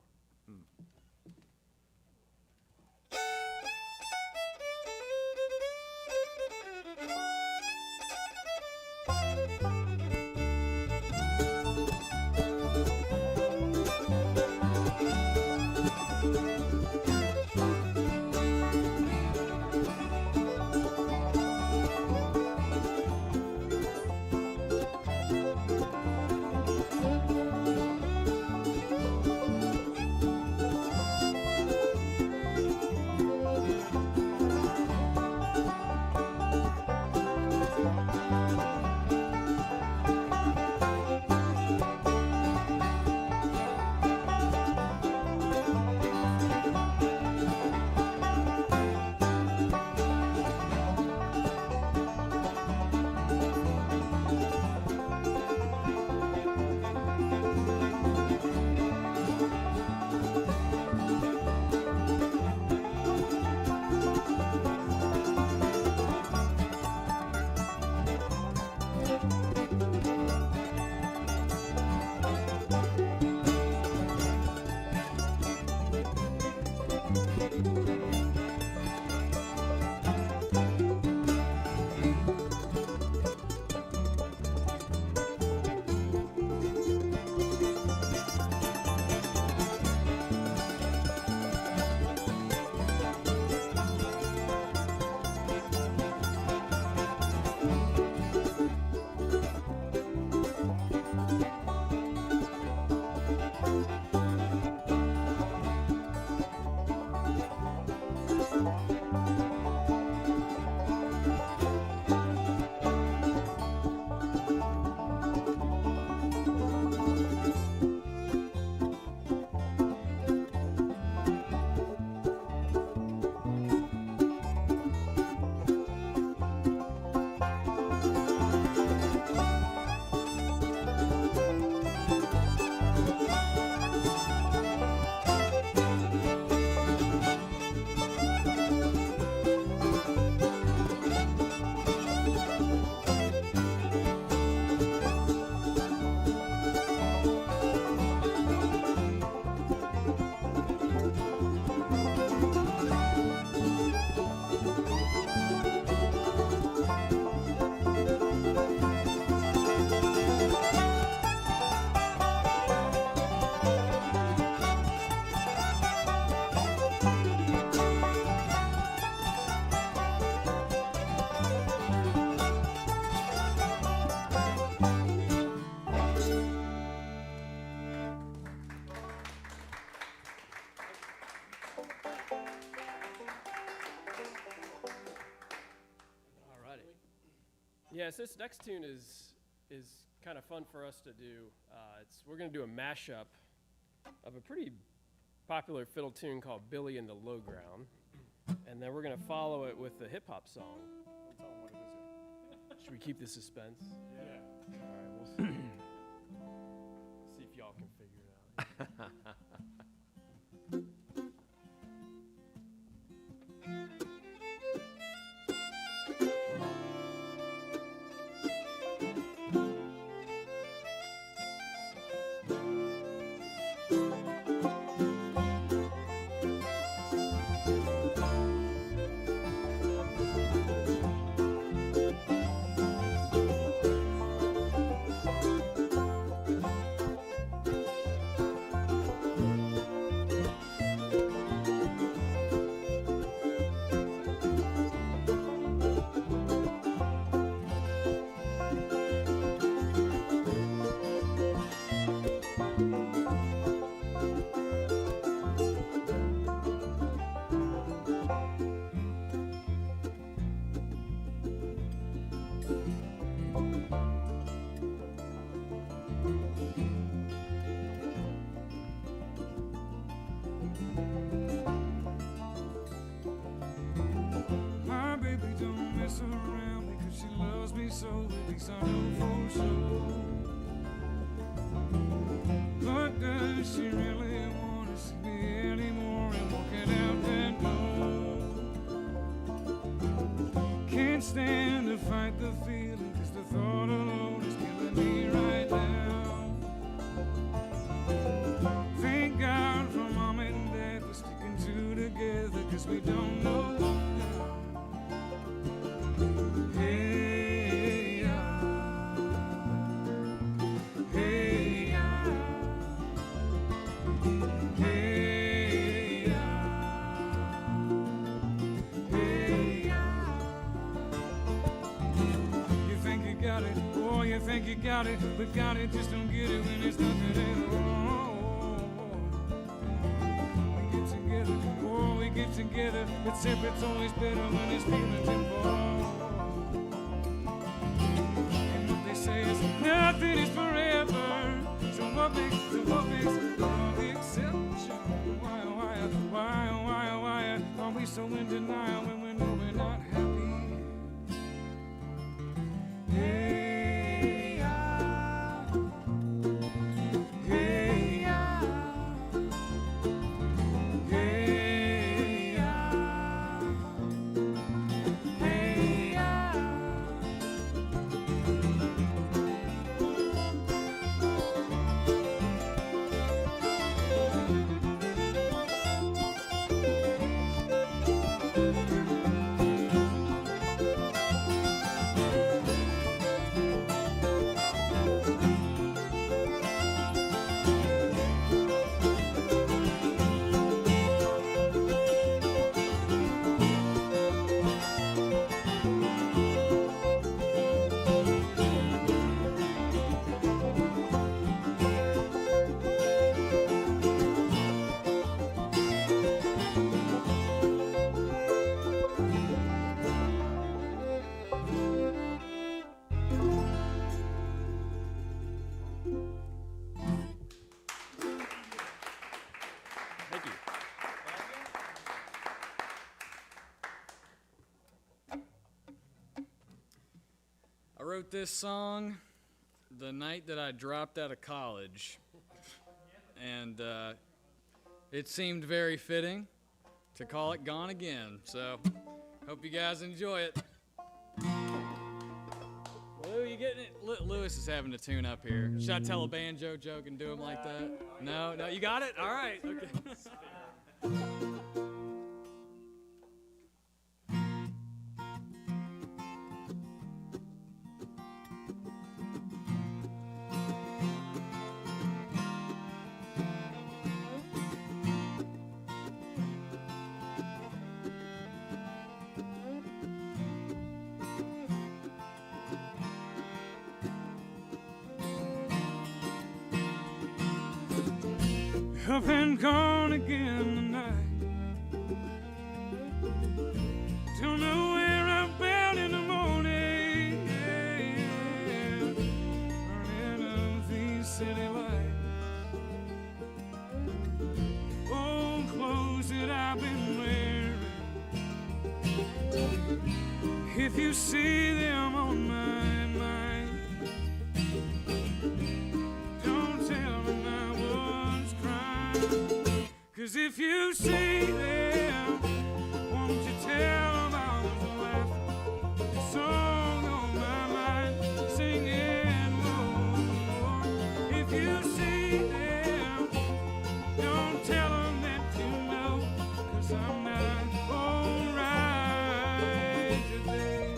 Speaker 4: Yeah, so this next tune is kind of fun for us to do. We're going to do a mashup of a pretty popular fiddle tune called Billy in the Low Ground, and then we're going to follow it with a hip-hop song.
Speaker 7: Tell them what it is.
Speaker 4: Should we keep the suspense?
Speaker 7: Yeah.
Speaker 4: All right, we'll see. See if y'all can figure it out.
Speaker 2: My baby don't mess around because she loves me so, at least I know for sure. But does she really want to see me anymore and walking out that door? Can't stand to fight the feeling, cause the thought alone is killing me right now. Thank God for mom and dad for sticking two together, cause we don't know now. Hey, hey, hey, hey. You think you got it, boy, you think you got it, but got it, just don't get it when it's nothing at all. We get together, except it's always better when there's feelings involved. And what they say is nothing is forever. So what makes love the exception? Why are we so in denial when we know we're not happy? Hey, hey,
Speaker 4: Thank you.
Speaker 5: I wrote this song the night that I dropped out of college, and it seemed very fitting to call it Gone Again. So, hope you guys enjoy it. Lou, you getting it? Lewis is having a tune up here. Should I tell a banjo joke and do him like that? No, you got it? All right. Okay.
Speaker 2: Up and gone again tonight. Don't know where I'm bound in the morning. Yeah, you see them on my mind, don't tell them I was crying. 'Cause if you see them, won't you tell them I was laughing? The song on my mind, singing more. If you see them, don't tell them that you know, 'cause I'm not alright today.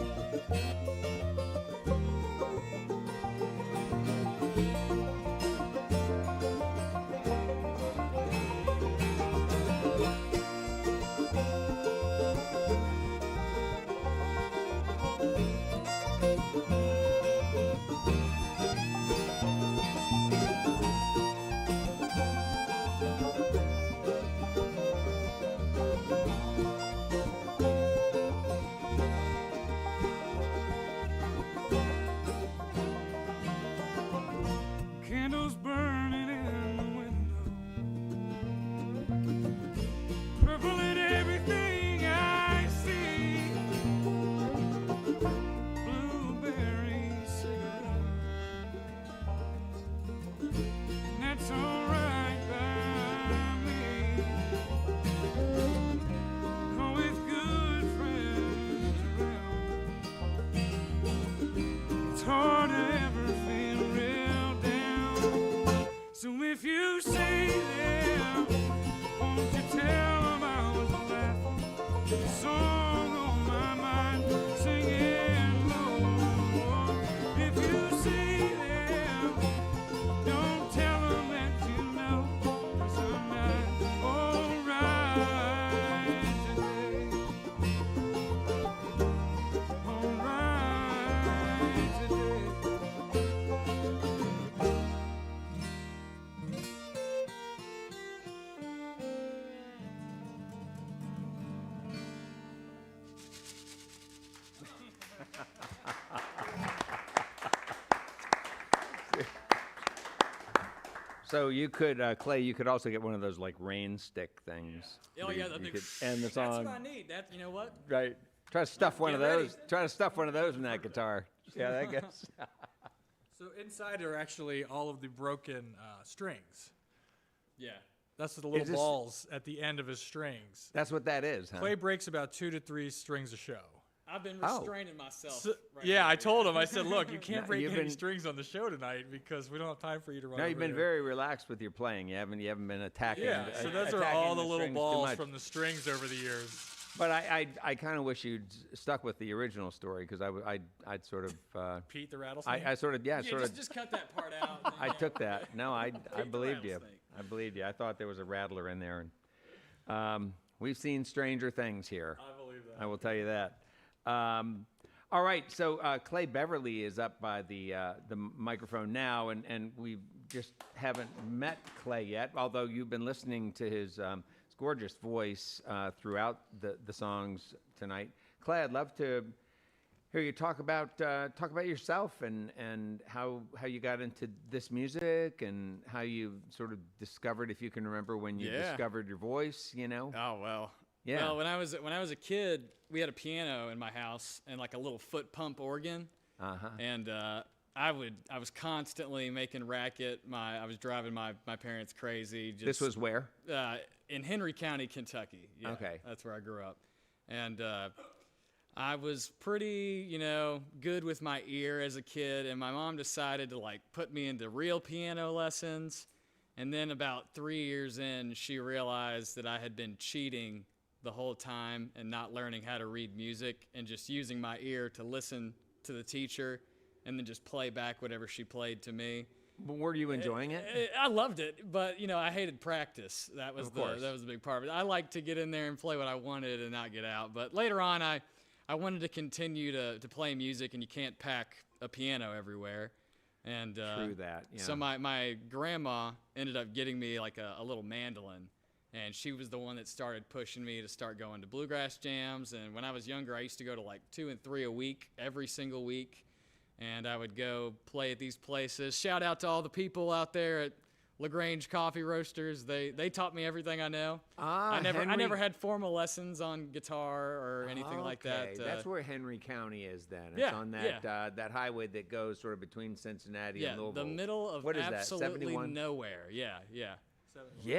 Speaker 2: Candles burning in the window, purple in everything I see. Blueberry cigarette, and that's alright by me. 'Cause with good friends around, it's hard to ever feel real down. So if you see them, won't you tell them I was laughing? The song on my mind, singing low. If you see them, don't tell them that you know, 'cause I'm not alright today. Alright today.
Speaker 1: So you could, Clay, you could also get one of those like rain stick things.
Speaker 5: Oh,
Speaker 1: where
Speaker 5: yeah,
Speaker 1: you
Speaker 5: the
Speaker 1: could end the
Speaker 5: that's
Speaker 1: song.
Speaker 5: what I need. That, you know what?
Speaker 1: Right. Try to stuff one of
Speaker 5: Get ready.
Speaker 1: those. Try to stuff one of those in that guitar. Yeah, that goes.
Speaker 7: So inside are actually all of the broken strings.
Speaker 5: Yeah.
Speaker 7: That's the little
Speaker 1: this-
Speaker 7: balls at the end of his strings.
Speaker 1: That's what that is, huh?
Speaker 7: Clay breaks about 2 to 3 strings a show.
Speaker 5: I've been
Speaker 1: Oh.
Speaker 5: restraining myself.
Speaker 7: So,
Speaker 5: right
Speaker 7: yeah,
Speaker 5: now.
Speaker 7: I told him. I said, "Look, you
Speaker 1: No,
Speaker 7: can't break
Speaker 1: you've
Speaker 7: any
Speaker 1: been-
Speaker 7: strings on the show tonight because we don't have time for you to run."
Speaker 1: No, you've
Speaker 7: over
Speaker 1: been
Speaker 7: here."
Speaker 1: very relaxed with your playing. You haven't been attacking.
Speaker 7: Yeah. So those are
Speaker 1: attacking
Speaker 7: all the little
Speaker 1: strings too
Speaker 7: balls
Speaker 1: much.
Speaker 7: from the strings over the years.
Speaker 1: But I kind of wish you'd stuck with the original story because I'd sort of
Speaker 7: Pete the rattlesnake.
Speaker 1: I sort of
Speaker 5: Yeah,
Speaker 1: sort of
Speaker 5: just cut that part out.
Speaker 1: I took that. No, I
Speaker 5: the
Speaker 1: believed you.
Speaker 5: rattlesnake.
Speaker 1: I believed you. I thought there was a rattler in there. And we've seen stranger things here.
Speaker 7: I believe that.
Speaker 1: I will tell you that. All right, so Clay Beverly is up by the microphone now, and we just haven't met Clay yet, although you've been listening to his gorgeous voice throughout the songs tonight. Clay, I'd love to hear you talk about yourself and how you got into this music and how you sort of discovered, if you can remember, when you
Speaker 5: Yeah.
Speaker 1: discovered your voice. You know.
Speaker 5: Oh well.
Speaker 1: Yeah.
Speaker 5: Well, when I was a kid, we had a piano in my house and like a little foot pump organ,
Speaker 1: Uh-huh.
Speaker 5: and I was constantly making racket. I was driving my parents crazy. Just,
Speaker 1: This was where?
Speaker 5: in Henry County, Kentucky. Yeah,
Speaker 1: Okay.
Speaker 5: that's where I grew up, and I was pretty, good with my ear as a kid, and my mom decided to like put me into real piano lessons. And then about 3 years in, she realized that I had been cheating the whole time and not learning how to read music and just using my ear to listen to the teacher and then just play back whatever she played to me.
Speaker 1: But were you enjoying it?
Speaker 5: I loved it, but I hated practice. That was
Speaker 1: Of course.
Speaker 5: that was a big part of it. I liked to get in there and play what I wanted and not get out. But later on, I wanted to continue to play music, and you can't pack a piano everywhere. And
Speaker 1: True that. Yeah.
Speaker 5: so my grandma ended up getting me like a little mandolin, and she was the one that started pushing me to start going to bluegrass jams. And when I was younger, I used to go to like 2 and 3 a week, every single week. And I would go play at these places. Shout out to all the people out there at LaGrange Coffee Roasters. They taught me everything I know.
Speaker 1: Ah,
Speaker 5: I
Speaker 1: Henry.
Speaker 5: never had formal lessons on guitar or anything like that.
Speaker 1: Okay, that's where Henry County is then. It's
Speaker 5: Yeah,
Speaker 1: on that that highway that goes sort of between Cincinnati and Louisville.
Speaker 5: the middle of
Speaker 1: What is that,
Speaker 5: absolutely
Speaker 1: 71?
Speaker 5: nowhere. Yeah.
Speaker 1: Yeah.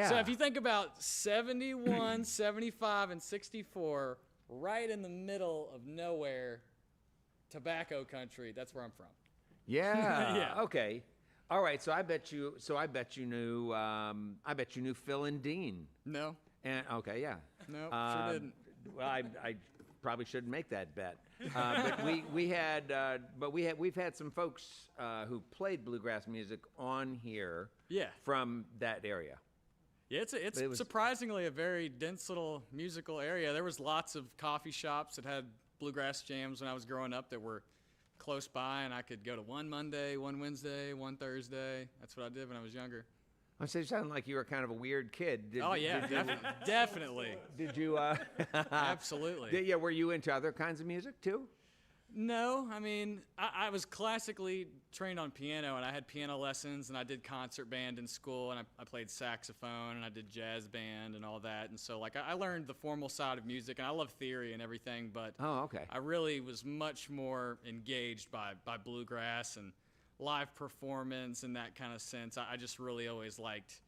Speaker 5: So if you think about 71, 75, and 64, right in the middle of nowhere, tobacco country, that's where I'm from.
Speaker 1: Yeah.
Speaker 5: Yeah.
Speaker 1: Okay. All right. So I bet you knew. I bet you knew Phil and Dean.
Speaker 5: No,
Speaker 1: And okay, yeah.
Speaker 5: no,
Speaker 1: Um,
Speaker 5: sure didn't.
Speaker 1: Well, I probably shouldn't make that bet. But we've had some folks who played bluegrass music on here.
Speaker 5: Yeah.
Speaker 1: From that area.
Speaker 5: Yeah, it's
Speaker 1: it was-
Speaker 5: surprisingly a very dense little musical area. There was lots of coffee shops that had bluegrass jams when I was growing up that were close by, and I could go to one Monday, one Wednesday, one Thursday. That's what I did when I was younger.
Speaker 1: I say you sound like you were kind of a weird kid.
Speaker 5: Oh yeah, definitely,
Speaker 1: Did you?
Speaker 5: absolutely.
Speaker 1: Yeah. Were you into other kinds of music too?
Speaker 5: No, I mean, I was classically trained on piano, and I had piano lessons, and I did concert band in school, and I played saxophone, and I did jazz band and all that. And so, like, I learned the formal side of music, and I love theory and everything, but
Speaker 1: Oh, okay.
Speaker 5: I really was much more engaged by bluegrass and live performance in that kind of sense. I just really always liked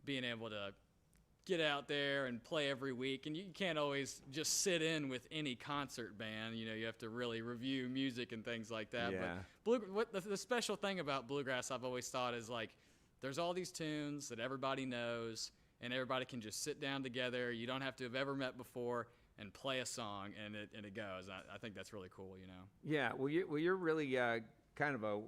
Speaker 5: being able to get out there and play every week, and you can't always just sit in with any concert band. You know, you have to really review music and things like that.
Speaker 1: Yeah.
Speaker 5: But the special thing about bluegrass, I've always thought, is like there's all these tunes that everybody knows, and everybody can just sit down together. You don't have to have ever met before and play a song, and it goes. I think that's really cool. You know.
Speaker 1: Yeah. Well, you're really kind of a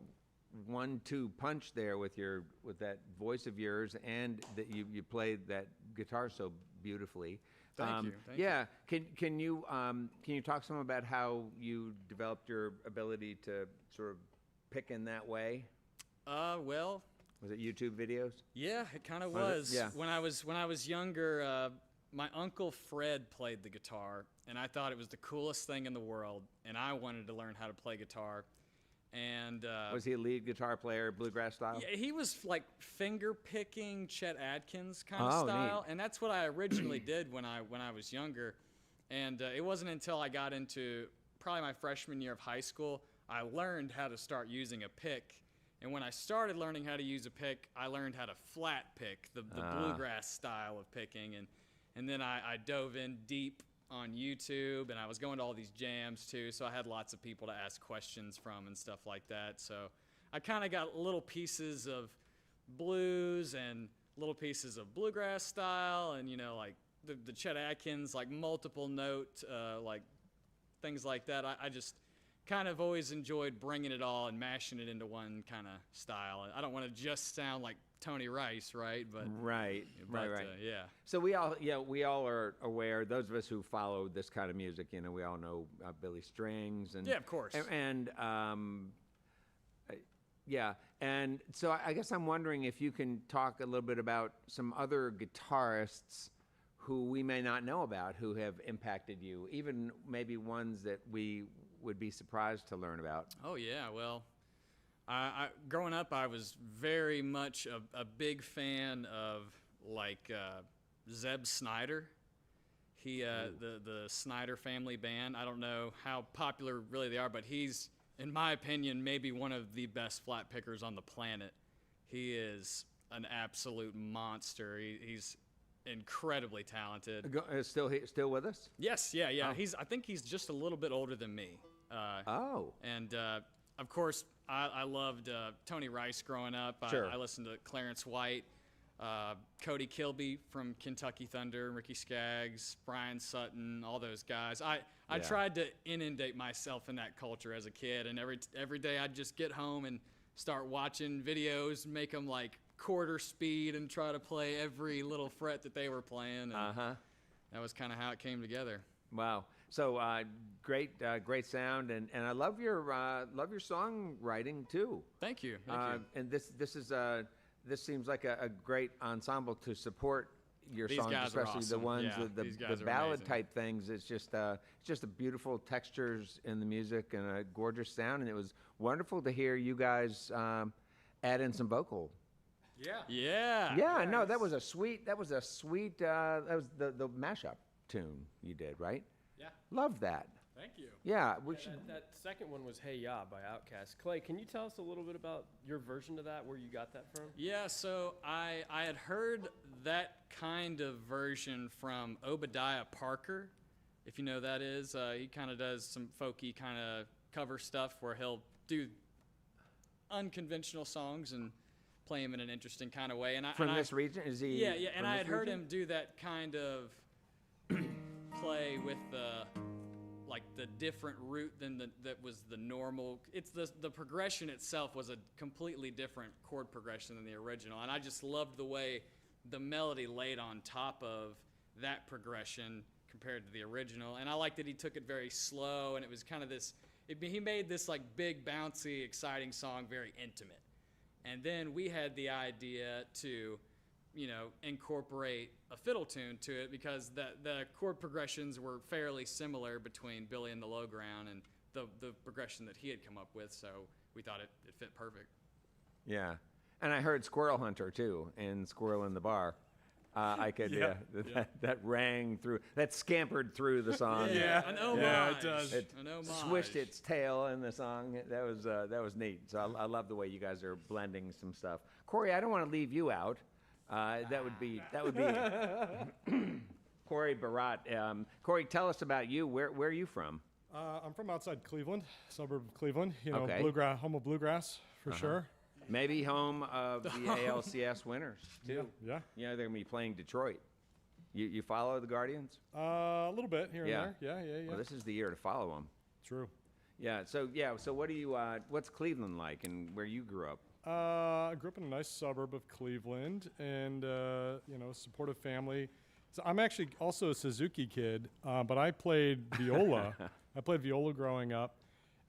Speaker 1: 1-2 punch there with that voice of yours, and that you played that guitar so beautifully.
Speaker 5: Thank you.
Speaker 1: Yeah. Can you talk some about how you developed your ability to sort of pick in that way?
Speaker 5: Well,
Speaker 1: Was it YouTube videos?
Speaker 5: yeah, it kind of
Speaker 1: Was it?
Speaker 5: was.
Speaker 1: Yeah.
Speaker 5: When I was younger, my uncle Fred played the guitar, and I thought it was the coolest thing in the world, and I wanted to learn how to play guitar. And
Speaker 1: Was he a lead guitar player, bluegrass style?
Speaker 5: yeah, he was like finger picking Chet Atkins kind of
Speaker 1: Oh, neat.
Speaker 5: style, and that's what I originally did when I was younger. And it wasn't until I got into probably my freshman year of high school I learned how to start using a pick. And when I started learning how to use a pick, I learned how to flat pick, the bluegrass style of picking, and then I dove in deep on YouTube, and I was going to all these jams too, so I had lots of people to ask questions from and stuff like that. So I kind of got little pieces of blues and little pieces of bluegrass style, and like the Chet Atkins, like multiple note, like things like that. I just kind of always enjoyed bringing it all and mashing it into one kind of style. I don't want to just sound like Tony Rice, right? But
Speaker 1: Right.
Speaker 5: yeah.
Speaker 1: So we all are aware. Those of us who follow this kind of music, we all know Billy Strings and
Speaker 5: Yeah, of course.
Speaker 1: And yeah. And so I guess I'm wondering if you can talk a little bit about some other guitarists who we may not know about who have impacted you, even maybe ones that we would be surprised to learn about.
Speaker 5: Oh yeah, well, growing up, I was very much a big fan of like Zeb Snyder. He the Snyder family band. I don't know how popular really they are, but he's, in my opinion, maybe one of the best flat pickers on the planet. He is an absolute monster. He's incredibly talented.
Speaker 1: Still with us?
Speaker 5: Yes, yeah.
Speaker 1: Oh.
Speaker 5: I think he's just a little bit older than me.
Speaker 1: Oh.
Speaker 5: And of course, I loved Tony Rice growing up.
Speaker 1: Sure.
Speaker 5: I listened to Clarence White, Cody Kilby from Kentucky Thunder, Ricky Skaggs, Brian Sutton, all those guys. I
Speaker 1: Yeah.
Speaker 5: tried to inundate myself in that culture as a kid, and every day I'd just get home and start watching videos, make them like quarter speed, and try to play every little fret that they were playing. And that was kind of how it came together.
Speaker 1: Wow. So great sound, and I love your songwriting too.
Speaker 5: Thank you. Thank you.
Speaker 1: And this seems like a great ensemble to support your
Speaker 5: These
Speaker 1: songs,
Speaker 5: guys are
Speaker 1: especially the
Speaker 5: awesome.
Speaker 1: ones
Speaker 5: Yeah,
Speaker 1: with
Speaker 5: these
Speaker 1: the
Speaker 5: guys are
Speaker 1: ballad
Speaker 5: amazing.
Speaker 1: type things. It's just a beautiful textures in the music and a gorgeous sound, and it was wonderful to hear you guys add in some vocal.
Speaker 5: Yeah.
Speaker 1: Yeah, no, that was a sweet, that was the mashup tune you did, right?
Speaker 7: Yeah.
Speaker 1: Love that.
Speaker 7: Thank you.
Speaker 1: Yeah, we should.
Speaker 4: That second one was Hey Ya by Outkast. Clay, can you tell us a little bit about your version of that, where you got that from?
Speaker 5: Yeah, so I had heard that kind of version from Obadiah Parker, if you know who that is. He kind of does some folky kind of cover stuff where he'll do unconventional songs and play them in an interesting kind of way.
Speaker 1: From this region? Is he?
Speaker 5: Yeah, and
Speaker 1: from
Speaker 5: I
Speaker 1: this
Speaker 5: had heard
Speaker 1: region?
Speaker 5: him do that kind of play with the different root than that was the normal. It's the progression itself was a completely different chord progression than the original, and I just loved the way the melody laid on top of that progression compared to the original. And I liked that he took it very slow, and it was kind of this. He made this like big, bouncy, exciting song very intimate. And then we had the idea to, incorporate a fiddle tune to it because the chord progressions were fairly similar between Billy and the Low Ground and the progression that he had come up with. So we thought it fit perfect.
Speaker 1: Yeah, and I heard Squirrel Hunter too, and Squirrel in the Bar. I could, that rang through, that scampered through the song.
Speaker 5: An homage.
Speaker 7: Yeah, it does.
Speaker 1: It
Speaker 5: An homage.
Speaker 1: swished its tail in the song. That was neat. So I love the way you guys are blending some stuff. Cory, I don't want to leave you out. That would be Cory Barrat. Cory, tell us about you. Where are you from?
Speaker 8: I'm from outside Cleveland, suburb of Cleveland.
Speaker 1: Okay.
Speaker 8: Bluegrass, home of bluegrass for sure.
Speaker 1: Maybe home of the ALCS winners too.
Speaker 8: Yeah.
Speaker 1: They're gonna be playing Detroit. You follow the Guardians?
Speaker 8: A little bit here
Speaker 1: Yeah.
Speaker 8: and there. Yeah.
Speaker 1: Well, this is the year to follow them.
Speaker 8: True.
Speaker 1: Yeah. So what do you? What's Cleveland like, and where you grew up?
Speaker 8: I grew up in a nice suburb of Cleveland, and supportive family. So I'm actually also a Suzuki kid, but I played viola. I played viola growing up.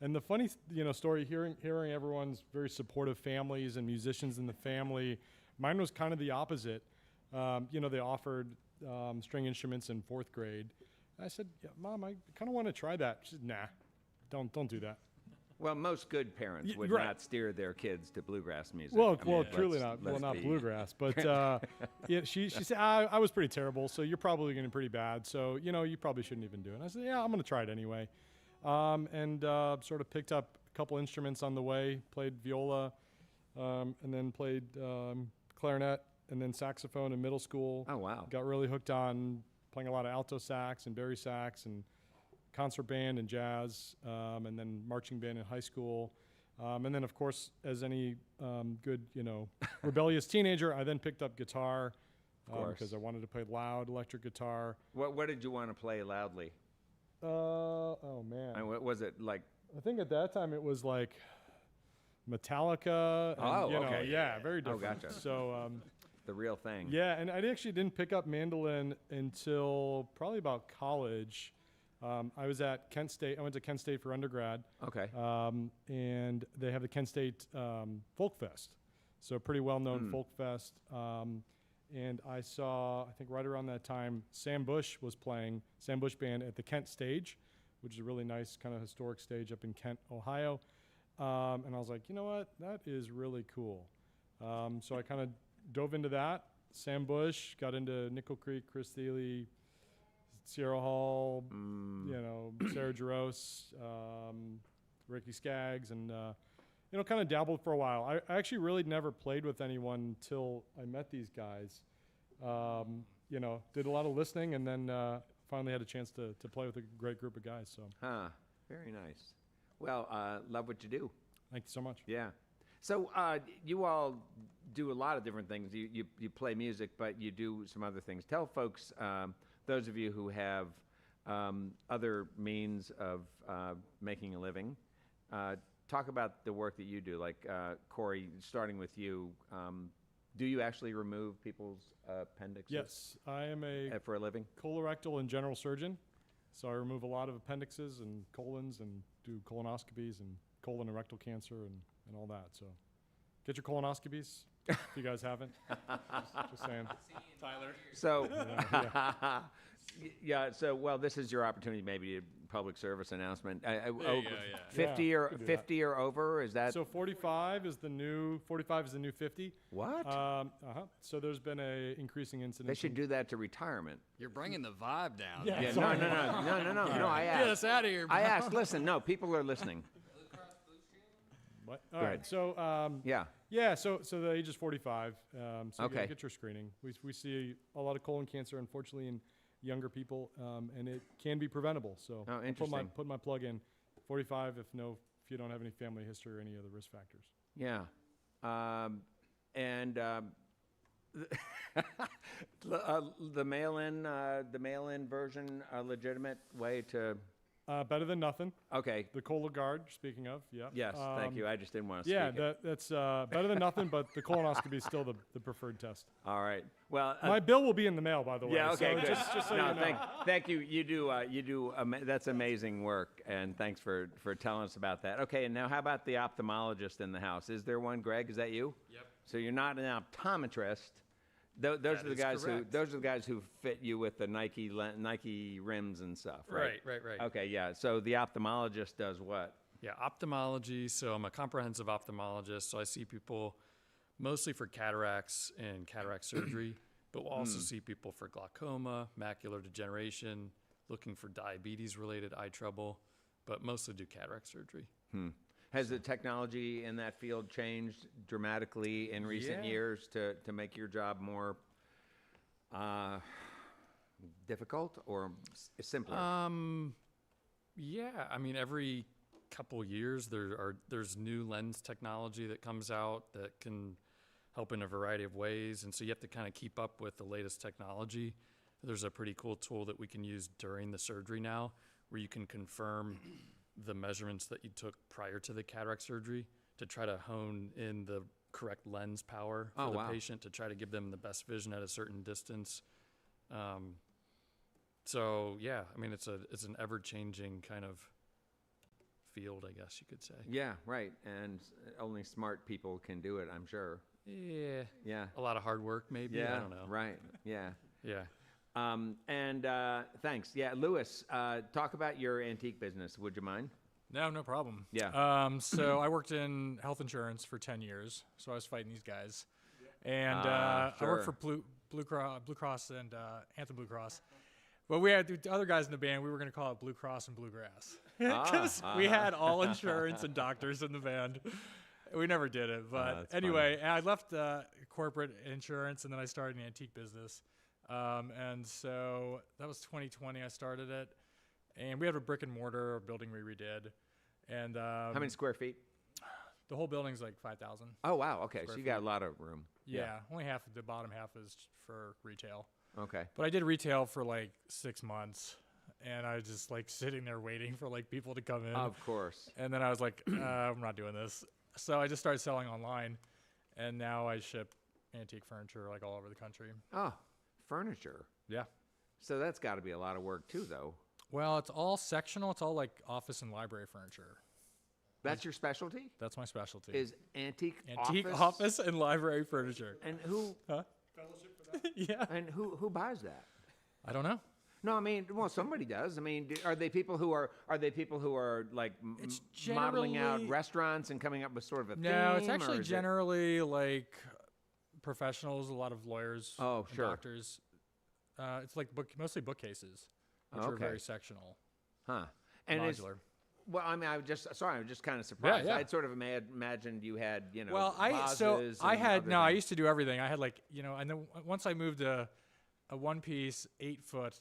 Speaker 8: And the funny, story, hearing everyone's very supportive families and musicians in the family, mine was kind of the opposite. They offered string instruments in 4th grade. I said, yeah, Mom, I kind of want to try that. She said, nah, don't do that.
Speaker 1: Well, most good parents would
Speaker 8: right.
Speaker 1: not steer their kids to bluegrass music.
Speaker 8: Well,
Speaker 1: I mean,
Speaker 8: truly not.
Speaker 1: let's
Speaker 8: Not
Speaker 1: be-
Speaker 8: bluegrass, but she said I was pretty terrible, so you're probably going to be pretty bad. So you probably shouldn't even do it. And I said, yeah, I'm going to try it anyway, and sort of picked up a couple instruments on the way. Played viola, and then played clarinet, and then saxophone in middle school.
Speaker 1: Oh wow!
Speaker 8: Got really hooked on playing a lot of alto sax and bari sax and concert band and jazz, and then marching band in high school. And then, of course, as any good, rebellious teenager, I then picked up guitar because I wanted to play loud electric guitar.
Speaker 1: What did you want to play loudly?
Speaker 8: Oh, man.
Speaker 1: And what was it like?
Speaker 8: I think at that time it was like Metallica. And,
Speaker 1: Oh, okay.
Speaker 8: Yeah, very different.
Speaker 1: gotcha.
Speaker 8: So,
Speaker 1: The real thing.
Speaker 8: yeah, and I actually didn't pick up mandolin until probably about college. I was at Kent State. I went to Kent State for undergrad.
Speaker 1: Okay.
Speaker 8: And they have the Kent State Folk Fest. So pretty well-known folk fest. And I saw, I think right around that time, Sam Bush was playing, Sam Bush Band at the Kent Stage, which is a really nice kind of historic stage up in Kent, Ohio. And I was like, you know what? That is really cool. So I kind of dove into that. Sam Bush, got into Nickel Creek, Chris Thiele, Sierra Hall, Sarah Jaros, Ricky Skaggs, and kind of dabbled for a while. I actually really never played with anyone until I met these guys. Did a lot of listening, and then finally had a chance to play with a great group of guys. So,
Speaker 1: Very nice. Well, love what you do.
Speaker 8: thank you so much.
Speaker 1: Yeah. So you all do a lot of different things. You play music, but you do some other things. Tell folks, those of you who have other means of making a living, talk about the work that you do. Like Cory, starting with you, do you actually remove people's appendixes?
Speaker 8: Yes, I am a
Speaker 1: For a living?
Speaker 8: colorectal and general surgeon. So I remove a lot of appendixes and colons and do colonoscopies and colon and rectal cancer and all that. So get your colonoscopies if you guys haven't. Just saying.
Speaker 7: Tyler.
Speaker 1: So, Yeah. So, well, this is your opportunity, maybe a public service announcement.
Speaker 5: There you go, yeah.
Speaker 1: 50
Speaker 8: Yeah,
Speaker 1: or
Speaker 8: could do
Speaker 1: 50 or over. Is that
Speaker 8: So 45 is the new 50.
Speaker 1: what?
Speaker 8: So there's been a increasing incidence.
Speaker 1: They should do that to retirement.
Speaker 5: You're bringing the vibe down.
Speaker 8: Yeah.
Speaker 1: Yeah. No.
Speaker 8: Sorry.
Speaker 1: No. I
Speaker 5: Get us
Speaker 1: asked.
Speaker 5: out of here, bro.
Speaker 1: I asked. Listen. No. People are listening.
Speaker 8: What?
Speaker 1: Go
Speaker 8: All
Speaker 1: ahead.
Speaker 8: right. So
Speaker 1: Yeah.
Speaker 8: yeah. So the age is 45. So you
Speaker 1: Okay.
Speaker 8: gotta get your screening. We see a lot of colon cancer, unfortunately, in younger people, and it can be preventable. So
Speaker 1: Oh,
Speaker 8: I'll
Speaker 1: interesting.
Speaker 8: put my plug in. 45 if you don't have any family history or any other risk factors.
Speaker 1: Yeah. And the mail-in version, a legitimate way to.
Speaker 8: Better than nothing.
Speaker 1: Okay.
Speaker 8: The Cologuard, speaking of, yeah.
Speaker 1: Yes. Thank you. I just didn't want to.
Speaker 8: Yeah,
Speaker 1: speak it.
Speaker 8: that's better than nothing, but the colonoscopy is still the preferred test.
Speaker 1: All right. Well.
Speaker 8: My bill will be in the mail, by the way.
Speaker 1: Yeah. Okay.
Speaker 8: so
Speaker 1: Good.
Speaker 8: Just so
Speaker 1: no,
Speaker 8: you know.
Speaker 1: thank you. You do. That's amazing work, and thanks for telling us about that. Okay. And now, how about the ophthalmologist in the house? Is there one, Greg? Is that you?
Speaker 4: Yep.
Speaker 1: So you're not an optometrist. Those
Speaker 4: That
Speaker 1: are the
Speaker 4: is
Speaker 1: guys
Speaker 4: correct.
Speaker 1: those are the guys who fit you with the Nike rims and stuff, right?
Speaker 4: Right.
Speaker 1: Okay. Yeah. So the ophthalmologist does what?
Speaker 6: Yeah, ophthalmology. So I'm a comprehensive ophthalmologist. So I see people mostly for cataracts and cataract surgery, but we'll also see people for glaucoma, macular degeneration, looking for diabetes-related eye trouble, but mostly do cataract surgery.
Speaker 1: Has the technology in that field changed dramatically in recent
Speaker 6: Yeah.
Speaker 1: years to make your job more difficult or simpler?
Speaker 6: Yeah, I mean, every couple years there's new lens technology that comes out that can help in a variety of ways, and so you have to kind of keep up with the latest technology. There's a pretty cool tool that we can use during the surgery now, where you can confirm the measurements that you took prior to the cataract surgery to try to hone in the correct lens power for the patient to try to give them the best vision at a certain distance. So yeah, I mean, it's an ever-changing kind of field, I guess you could say.
Speaker 1: Yeah, right. And only smart people can do it, I'm sure.
Speaker 6: Yeah.
Speaker 1: Yeah.
Speaker 6: A lot of hard work, maybe.
Speaker 1: Yeah.
Speaker 6: I don't know.
Speaker 1: Right. Yeah.
Speaker 6: Yeah.
Speaker 1: Thanks. Yeah, Louis, talk about your antique business. Would you mind?
Speaker 7: No problem.
Speaker 1: Yeah.
Speaker 7: So I worked in health insurance for 10 years. So I was fighting these guys. And I worked for Blue Cross and Anthem Blue Cross. But we had the other guys in the band. We were going to call it Blue Cross and Bluegrass. Because we had all insurance and doctors in the band. We never did it. But
Speaker 1: that's
Speaker 7: anyway, I left corporate insurance, and then I started an antique business. And so that was 2020 I started it. And we had a brick and mortar building we redid. And
Speaker 1: How many square feet?
Speaker 7: the whole building's like 5,000.
Speaker 1: Oh, wow. Okay. So
Speaker 7: Square
Speaker 1: you got a lot of room.
Speaker 7: Yeah, only half of the bottom half is for retail.
Speaker 1: Okay.
Speaker 7: But I did retail for like 6 months, and I was just like sitting there waiting for like people to come in.
Speaker 1: Of course.
Speaker 7: And then I was like, I'm not doing this. So I just started selling online, and now I ship antique furniture like all over the country.
Speaker 1: Oh, furniture.
Speaker 7: Yeah.
Speaker 1: So that's got to be a lot of work too, though.
Speaker 7: Well, it's all sectional. It's all like office and library furniture.
Speaker 1: That's your specialty?
Speaker 7: That's my specialty.
Speaker 1: Is antique
Speaker 7: office and library furniture.
Speaker 1: And who
Speaker 7: Yeah.
Speaker 1: and who buys that?
Speaker 7: I don't know.
Speaker 1: No, I mean, well, somebody does. I mean, are they people who are like
Speaker 7: It's
Speaker 1: modeling out
Speaker 7: generally-
Speaker 1: restaurants and coming up with sort of a theme?
Speaker 7: No, it's
Speaker 1: or
Speaker 7: actually
Speaker 1: is it-
Speaker 7: generally like professionals, a lot of lawyers,
Speaker 1: Oh,
Speaker 7: and
Speaker 1: sure.
Speaker 7: doctors. It's like mostly bookcases, which are
Speaker 1: Okay.
Speaker 7: very sectional,
Speaker 1: Huh. And
Speaker 7: modular.
Speaker 1: well, I mean, I was just kind of surprised.
Speaker 7: yeah.
Speaker 1: I'd sort of imagined you had,
Speaker 7: Well, I
Speaker 1: vases and
Speaker 7: had
Speaker 1: other
Speaker 7: I
Speaker 1: things.
Speaker 7: used to do everything. I had like and then once I moved to a one-piece 8-foot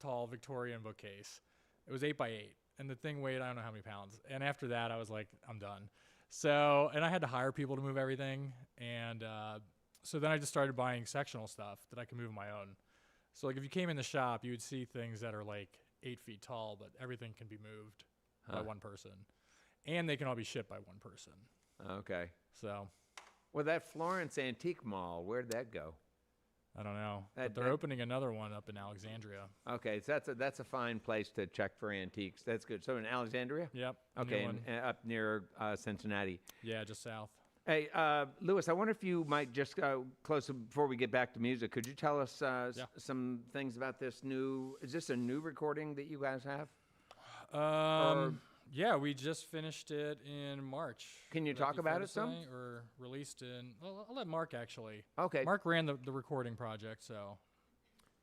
Speaker 7: tall Victorian bookcase. It was 8 by 8, and the thing weighed I don't know how many pounds. And after that, I was like, I'm done. So and I had to hire people to move everything, and so then I just started buying sectional stuff that I could move on my own. So like if you came in the shop, you would see things that are like 8 feet tall, but everything can be moved by one person, and they can all be shipped by one person.
Speaker 1: Okay.
Speaker 7: So
Speaker 1: Well, that Florence Antique Mall, where'd that go?
Speaker 7: I don't know.
Speaker 1: That-
Speaker 7: But they're
Speaker 1: that-
Speaker 7: opening another one up in Alexandria.
Speaker 1: Okay, so that's a fine place to check for antiques. That's good. So in Alexandria?
Speaker 7: Yep. a new
Speaker 1: Okay,
Speaker 7: one.
Speaker 1: and up near Cincinnati.
Speaker 7: Yeah, just south.
Speaker 1: Hey, Louis, I wonder if you might just close before we get back to music. Could you tell us some things about this new? Is this a new recording that you guys have?
Speaker 7: Yeah, we just finished it in March.
Speaker 1: Can you
Speaker 7: Would that
Speaker 1: talk
Speaker 7: be
Speaker 1: about
Speaker 7: fair
Speaker 1: it
Speaker 7: to
Speaker 1: some?
Speaker 7: say? Or released in? Well, I'll let Mark actually.
Speaker 1: Okay.
Speaker 7: Mark ran the recording project, so.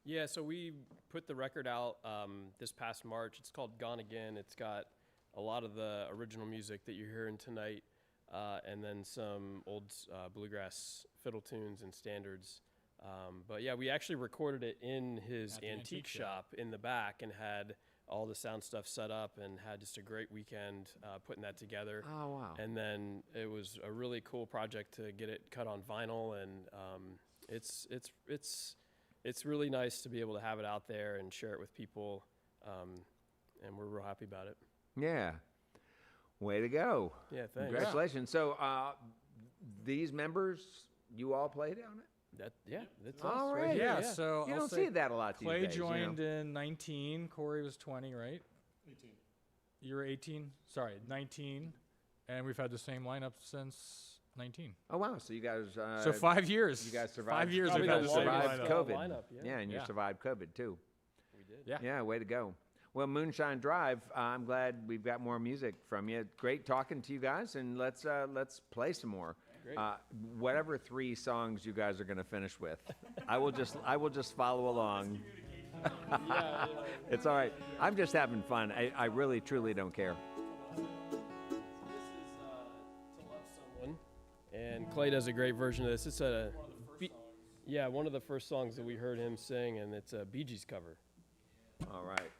Speaker 4: Yeah, so we put the record out this past March. It's called Gone Again. It's got a lot of the original music that you're hearing tonight, and then some old bluegrass fiddle tunes and standards. But yeah, we actually recorded it in his antique shop in the back and had all the sound stuff set up and had just a great weekend putting that together.
Speaker 1: Oh, wow.
Speaker 4: And then it was a really cool project to get it cut on vinyl, and it's really nice to be able to have it out there and share it with people, and we're real happy about it.
Speaker 1: Yeah. Way to go.
Speaker 4: Yeah, thanks.
Speaker 1: Congratulations. So these members, you all played on it?
Speaker 4: That's
Speaker 1: All
Speaker 4: us
Speaker 1: right.
Speaker 4: right here,
Speaker 7: Yeah, so
Speaker 1: You
Speaker 7: I'll
Speaker 1: don't
Speaker 7: say
Speaker 1: see that a lot these
Speaker 7: Clay
Speaker 1: days.
Speaker 7: joined in 19. Corey was 20, right? 18. You were 18? Sorry, 19. And we've had the same lineup since 19.
Speaker 1: Oh, wow. So you guys...
Speaker 7: So 5 years.
Speaker 1: You guys survived.
Speaker 7: 5 years
Speaker 4: Probably
Speaker 7: we've had
Speaker 4: the
Speaker 7: the same
Speaker 4: longest
Speaker 1: survived
Speaker 7: lineup.
Speaker 1: COVID.
Speaker 4: lineup, yeah.
Speaker 1: and you
Speaker 7: Yeah.
Speaker 1: survived COVID, too.
Speaker 4: We did.
Speaker 7: Yeah.
Speaker 1: Yeah, way to go. Well, Moonshine Drive, I'm glad we've got more music from you. Great talking to you guys, and let's play some more.
Speaker 4: Great.
Speaker 1: Whatever 3 songs you guys are going to finish with, I will just follow along.
Speaker 4: Yeah.
Speaker 1: It's all right. I'm just having fun. I really, truly don't care.
Speaker 4: This is To Love Someone, and Clay does a great version of this. It's one of the first songs that we heard him sing, and it's a Bee Gees cover.
Speaker 1: All right.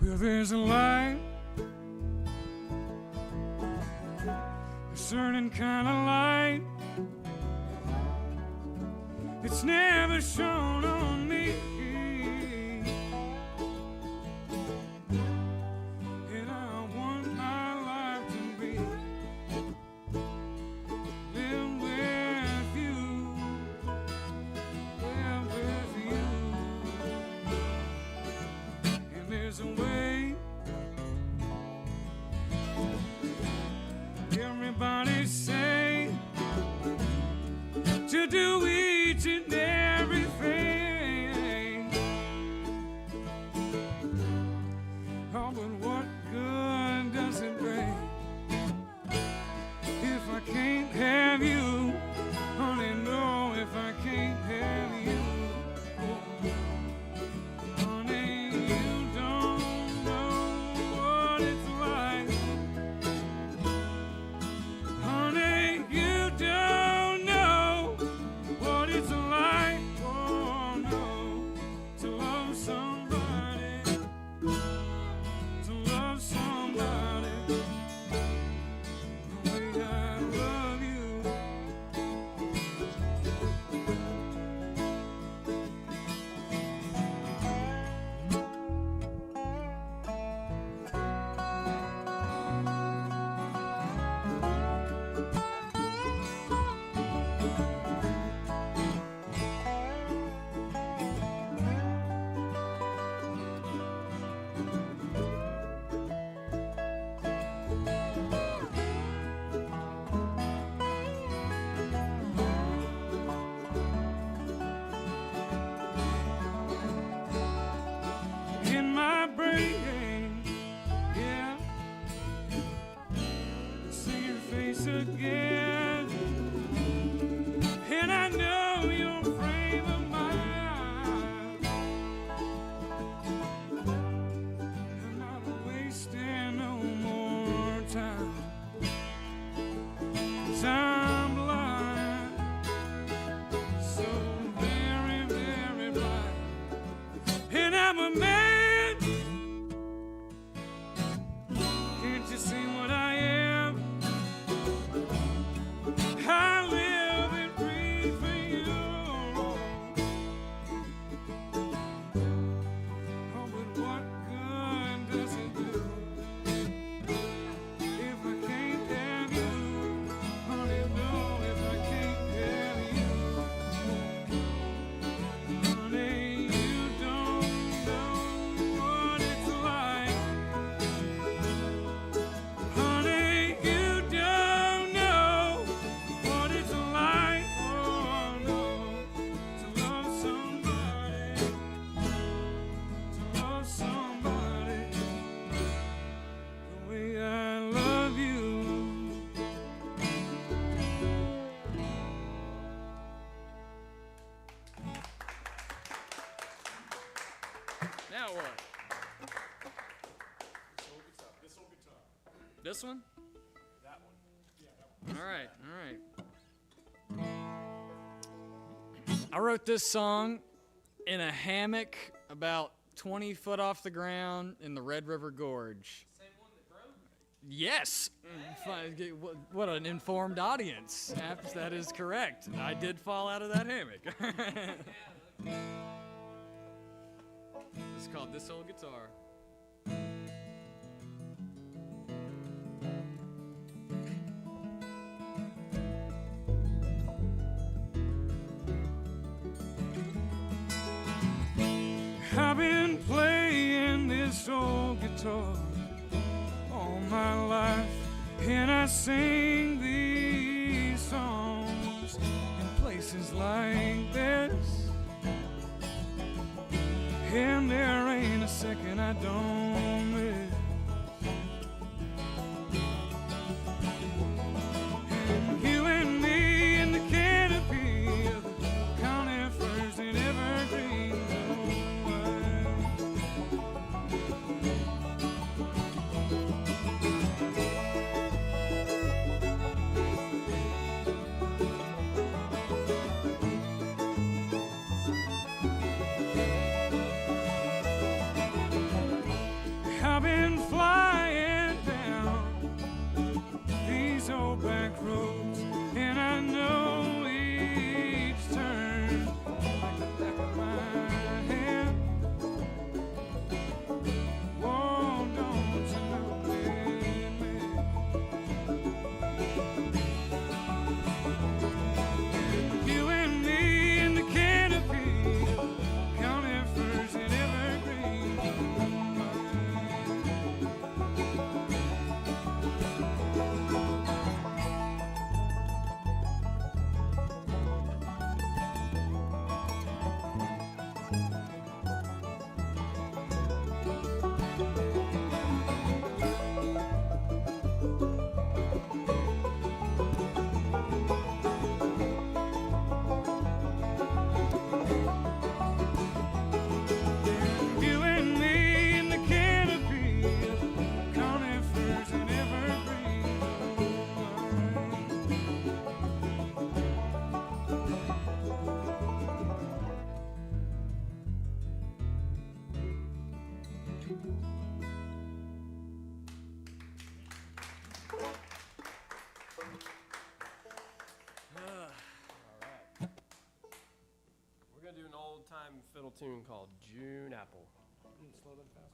Speaker 2: Well, there's a light, a certain kind of light. It's never shone on me, and I want my life to be living with you, living with you. And there's a way everybody say to do each and everything. Oh, but what good does it bring if I can't have you? Honey, no, if I can't have you. Honey, you don't know what it's like. Honey, you don't know what it's like. Oh no, to love somebody, to love somebody the way I love you. In my brain, yeah, see your face again, and I know your frame of mind. I'm not wasting no more time, 'cause I'm blind, so very, very blind. And I'm a man
Speaker 5: Now what? This one?
Speaker 7: That one. Yeah, that one.
Speaker 5: All right, all right. I wrote this song in a hammock about 20 foot off the ground in the Red River Gorge. Same one that broke? Yes. What an informed audience. That is correct. I did fall out of that hammock. It's called This Old Guitar.
Speaker 2: I've been playing this old guitar all my life, and I sing these songs in places like this, and there ain't a second I don't miss. And you and me in the canopy of the conifers and evergreen. I've been flying down these old back roads, and I know each turn like the back of my hand. Whoa, don't you know it, you and me in the canopy, conifers and evergreen. You and me in the canopy of conifers and evergreen.
Speaker 4: We're gonna do an old time fiddle tune called June Apple.
Speaker 7: Slow them fast.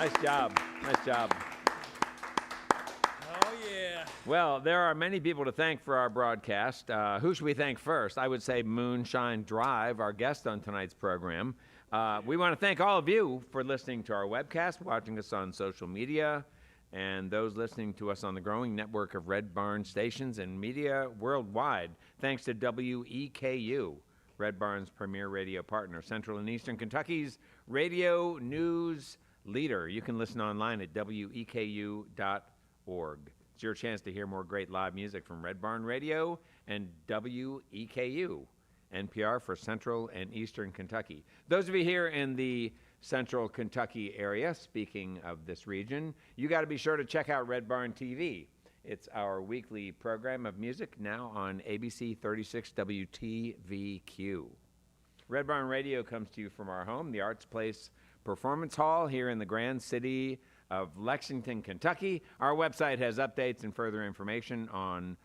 Speaker 1: Nice job. Nice job.
Speaker 5: Oh, yeah.
Speaker 1: Well, there are many people to thank for our broadcast. Who should we thank first? I would say Moonshine Drive, our guest on tonight's program. We want to thank all of you for listening to our webcast, watching us on social media, and those listening to us on the growing network of Red Barn stations and media worldwide. Thanks to WEKU, Red Barn's premier radio partner, Central and Eastern Kentucky's radio news leader. You can listen online at weku.org. It's your chance to hear more great live music from Red Barn Radio and WEKU, NPR for Central and Eastern Kentucky. Those of you here in the Central Kentucky area, speaking of this region, you got to be sure to check out Red Barn TV. It's our weekly program of music now on ABC 36 WTVQ. Red Barn Radio comes to you from our home, the Arts Place Performance Hall here in the grand city of Lexington, Kentucky. Our website has updates and further information on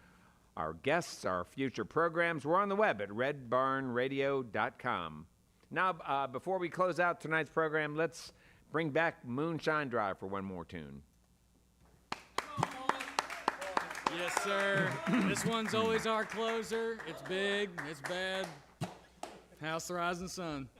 Speaker 1: our guests, our future programs. We're on the web at redbarnradio.com. Now, before we close out tonight's program, let's bring back Moonshine Drive for one more tune.
Speaker 5: Yes, sir. This one's always our closer. It's big. It's bad. House the Rising Sun.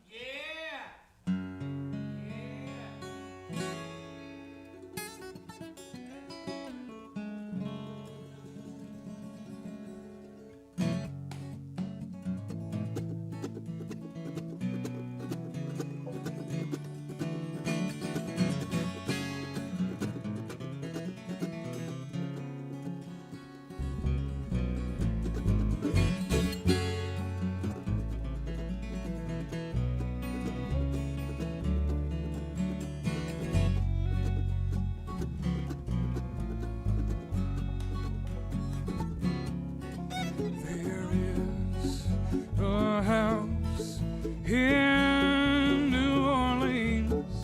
Speaker 2: In New Orleans,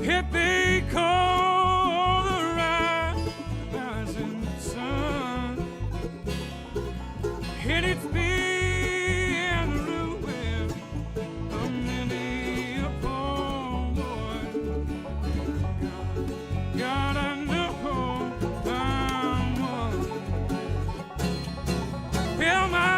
Speaker 2: it they call the rising sun. And it's been the ruin of many a poor boy. God, I know I'm one. Well, my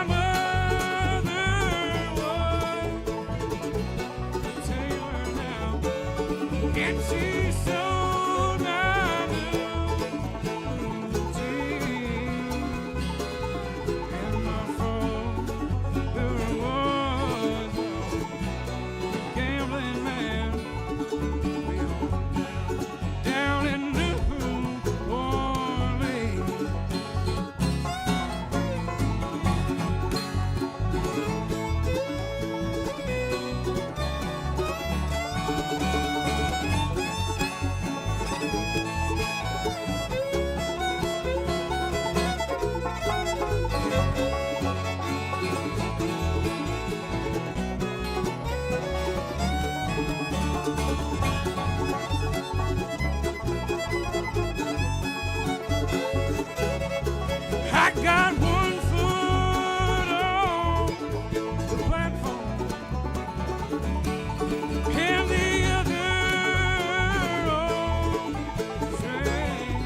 Speaker 2: and she sold my blue jeans, and my father was a gambling man. We all down in New Orleans. I got one foot on the platform and the other on the train.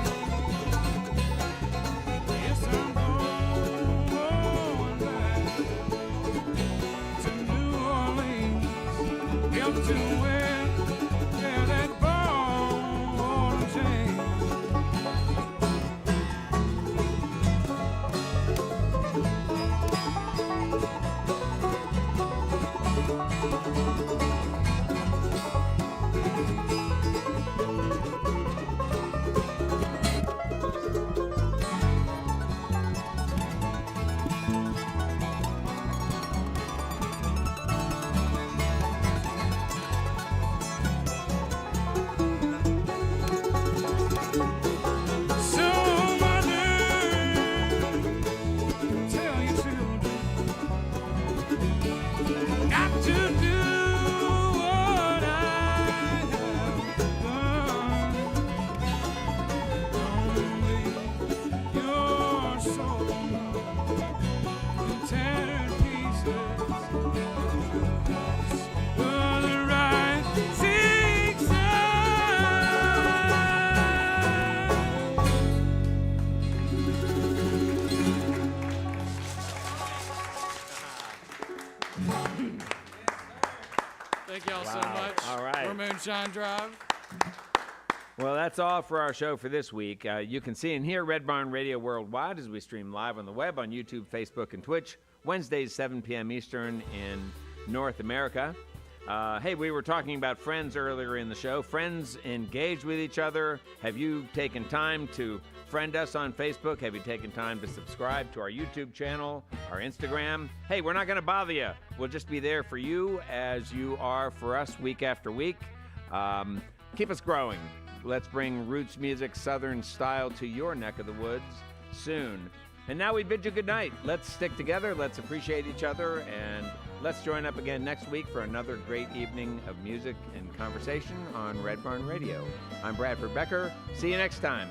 Speaker 2: Yes, I'm going back to New Orleans, up to where that ball and chain.
Speaker 5: Thank y'all so
Speaker 1: Wow.
Speaker 5: much.
Speaker 1: All right.
Speaker 5: We're Moonshine Drive.
Speaker 1: Well, that's all for our show for this week. You can see and hear Red Barn Radio worldwide as we stream live on the web on YouTube, Facebook, and Twitch, Wednesdays, 7 p.m. Eastern in North America. Hey, we were talking about friends earlier in the show. Friends engage with each other. Have you taken time to friend us on Facebook? Have you taken time to subscribe to our YouTube channel, our Instagram? Hey, we're not going to bother you. We'll just be there for you as you are for us week after week. Keep us growing. Let's bring roots music, Southern style to your neck of the woods soon. And now we bid you good night. Let's stick together. Let's appreciate each other. And let's join up again next week for another great evening of music and conversation on Red Barn Radio. I'm Bradford Becker. See you next time.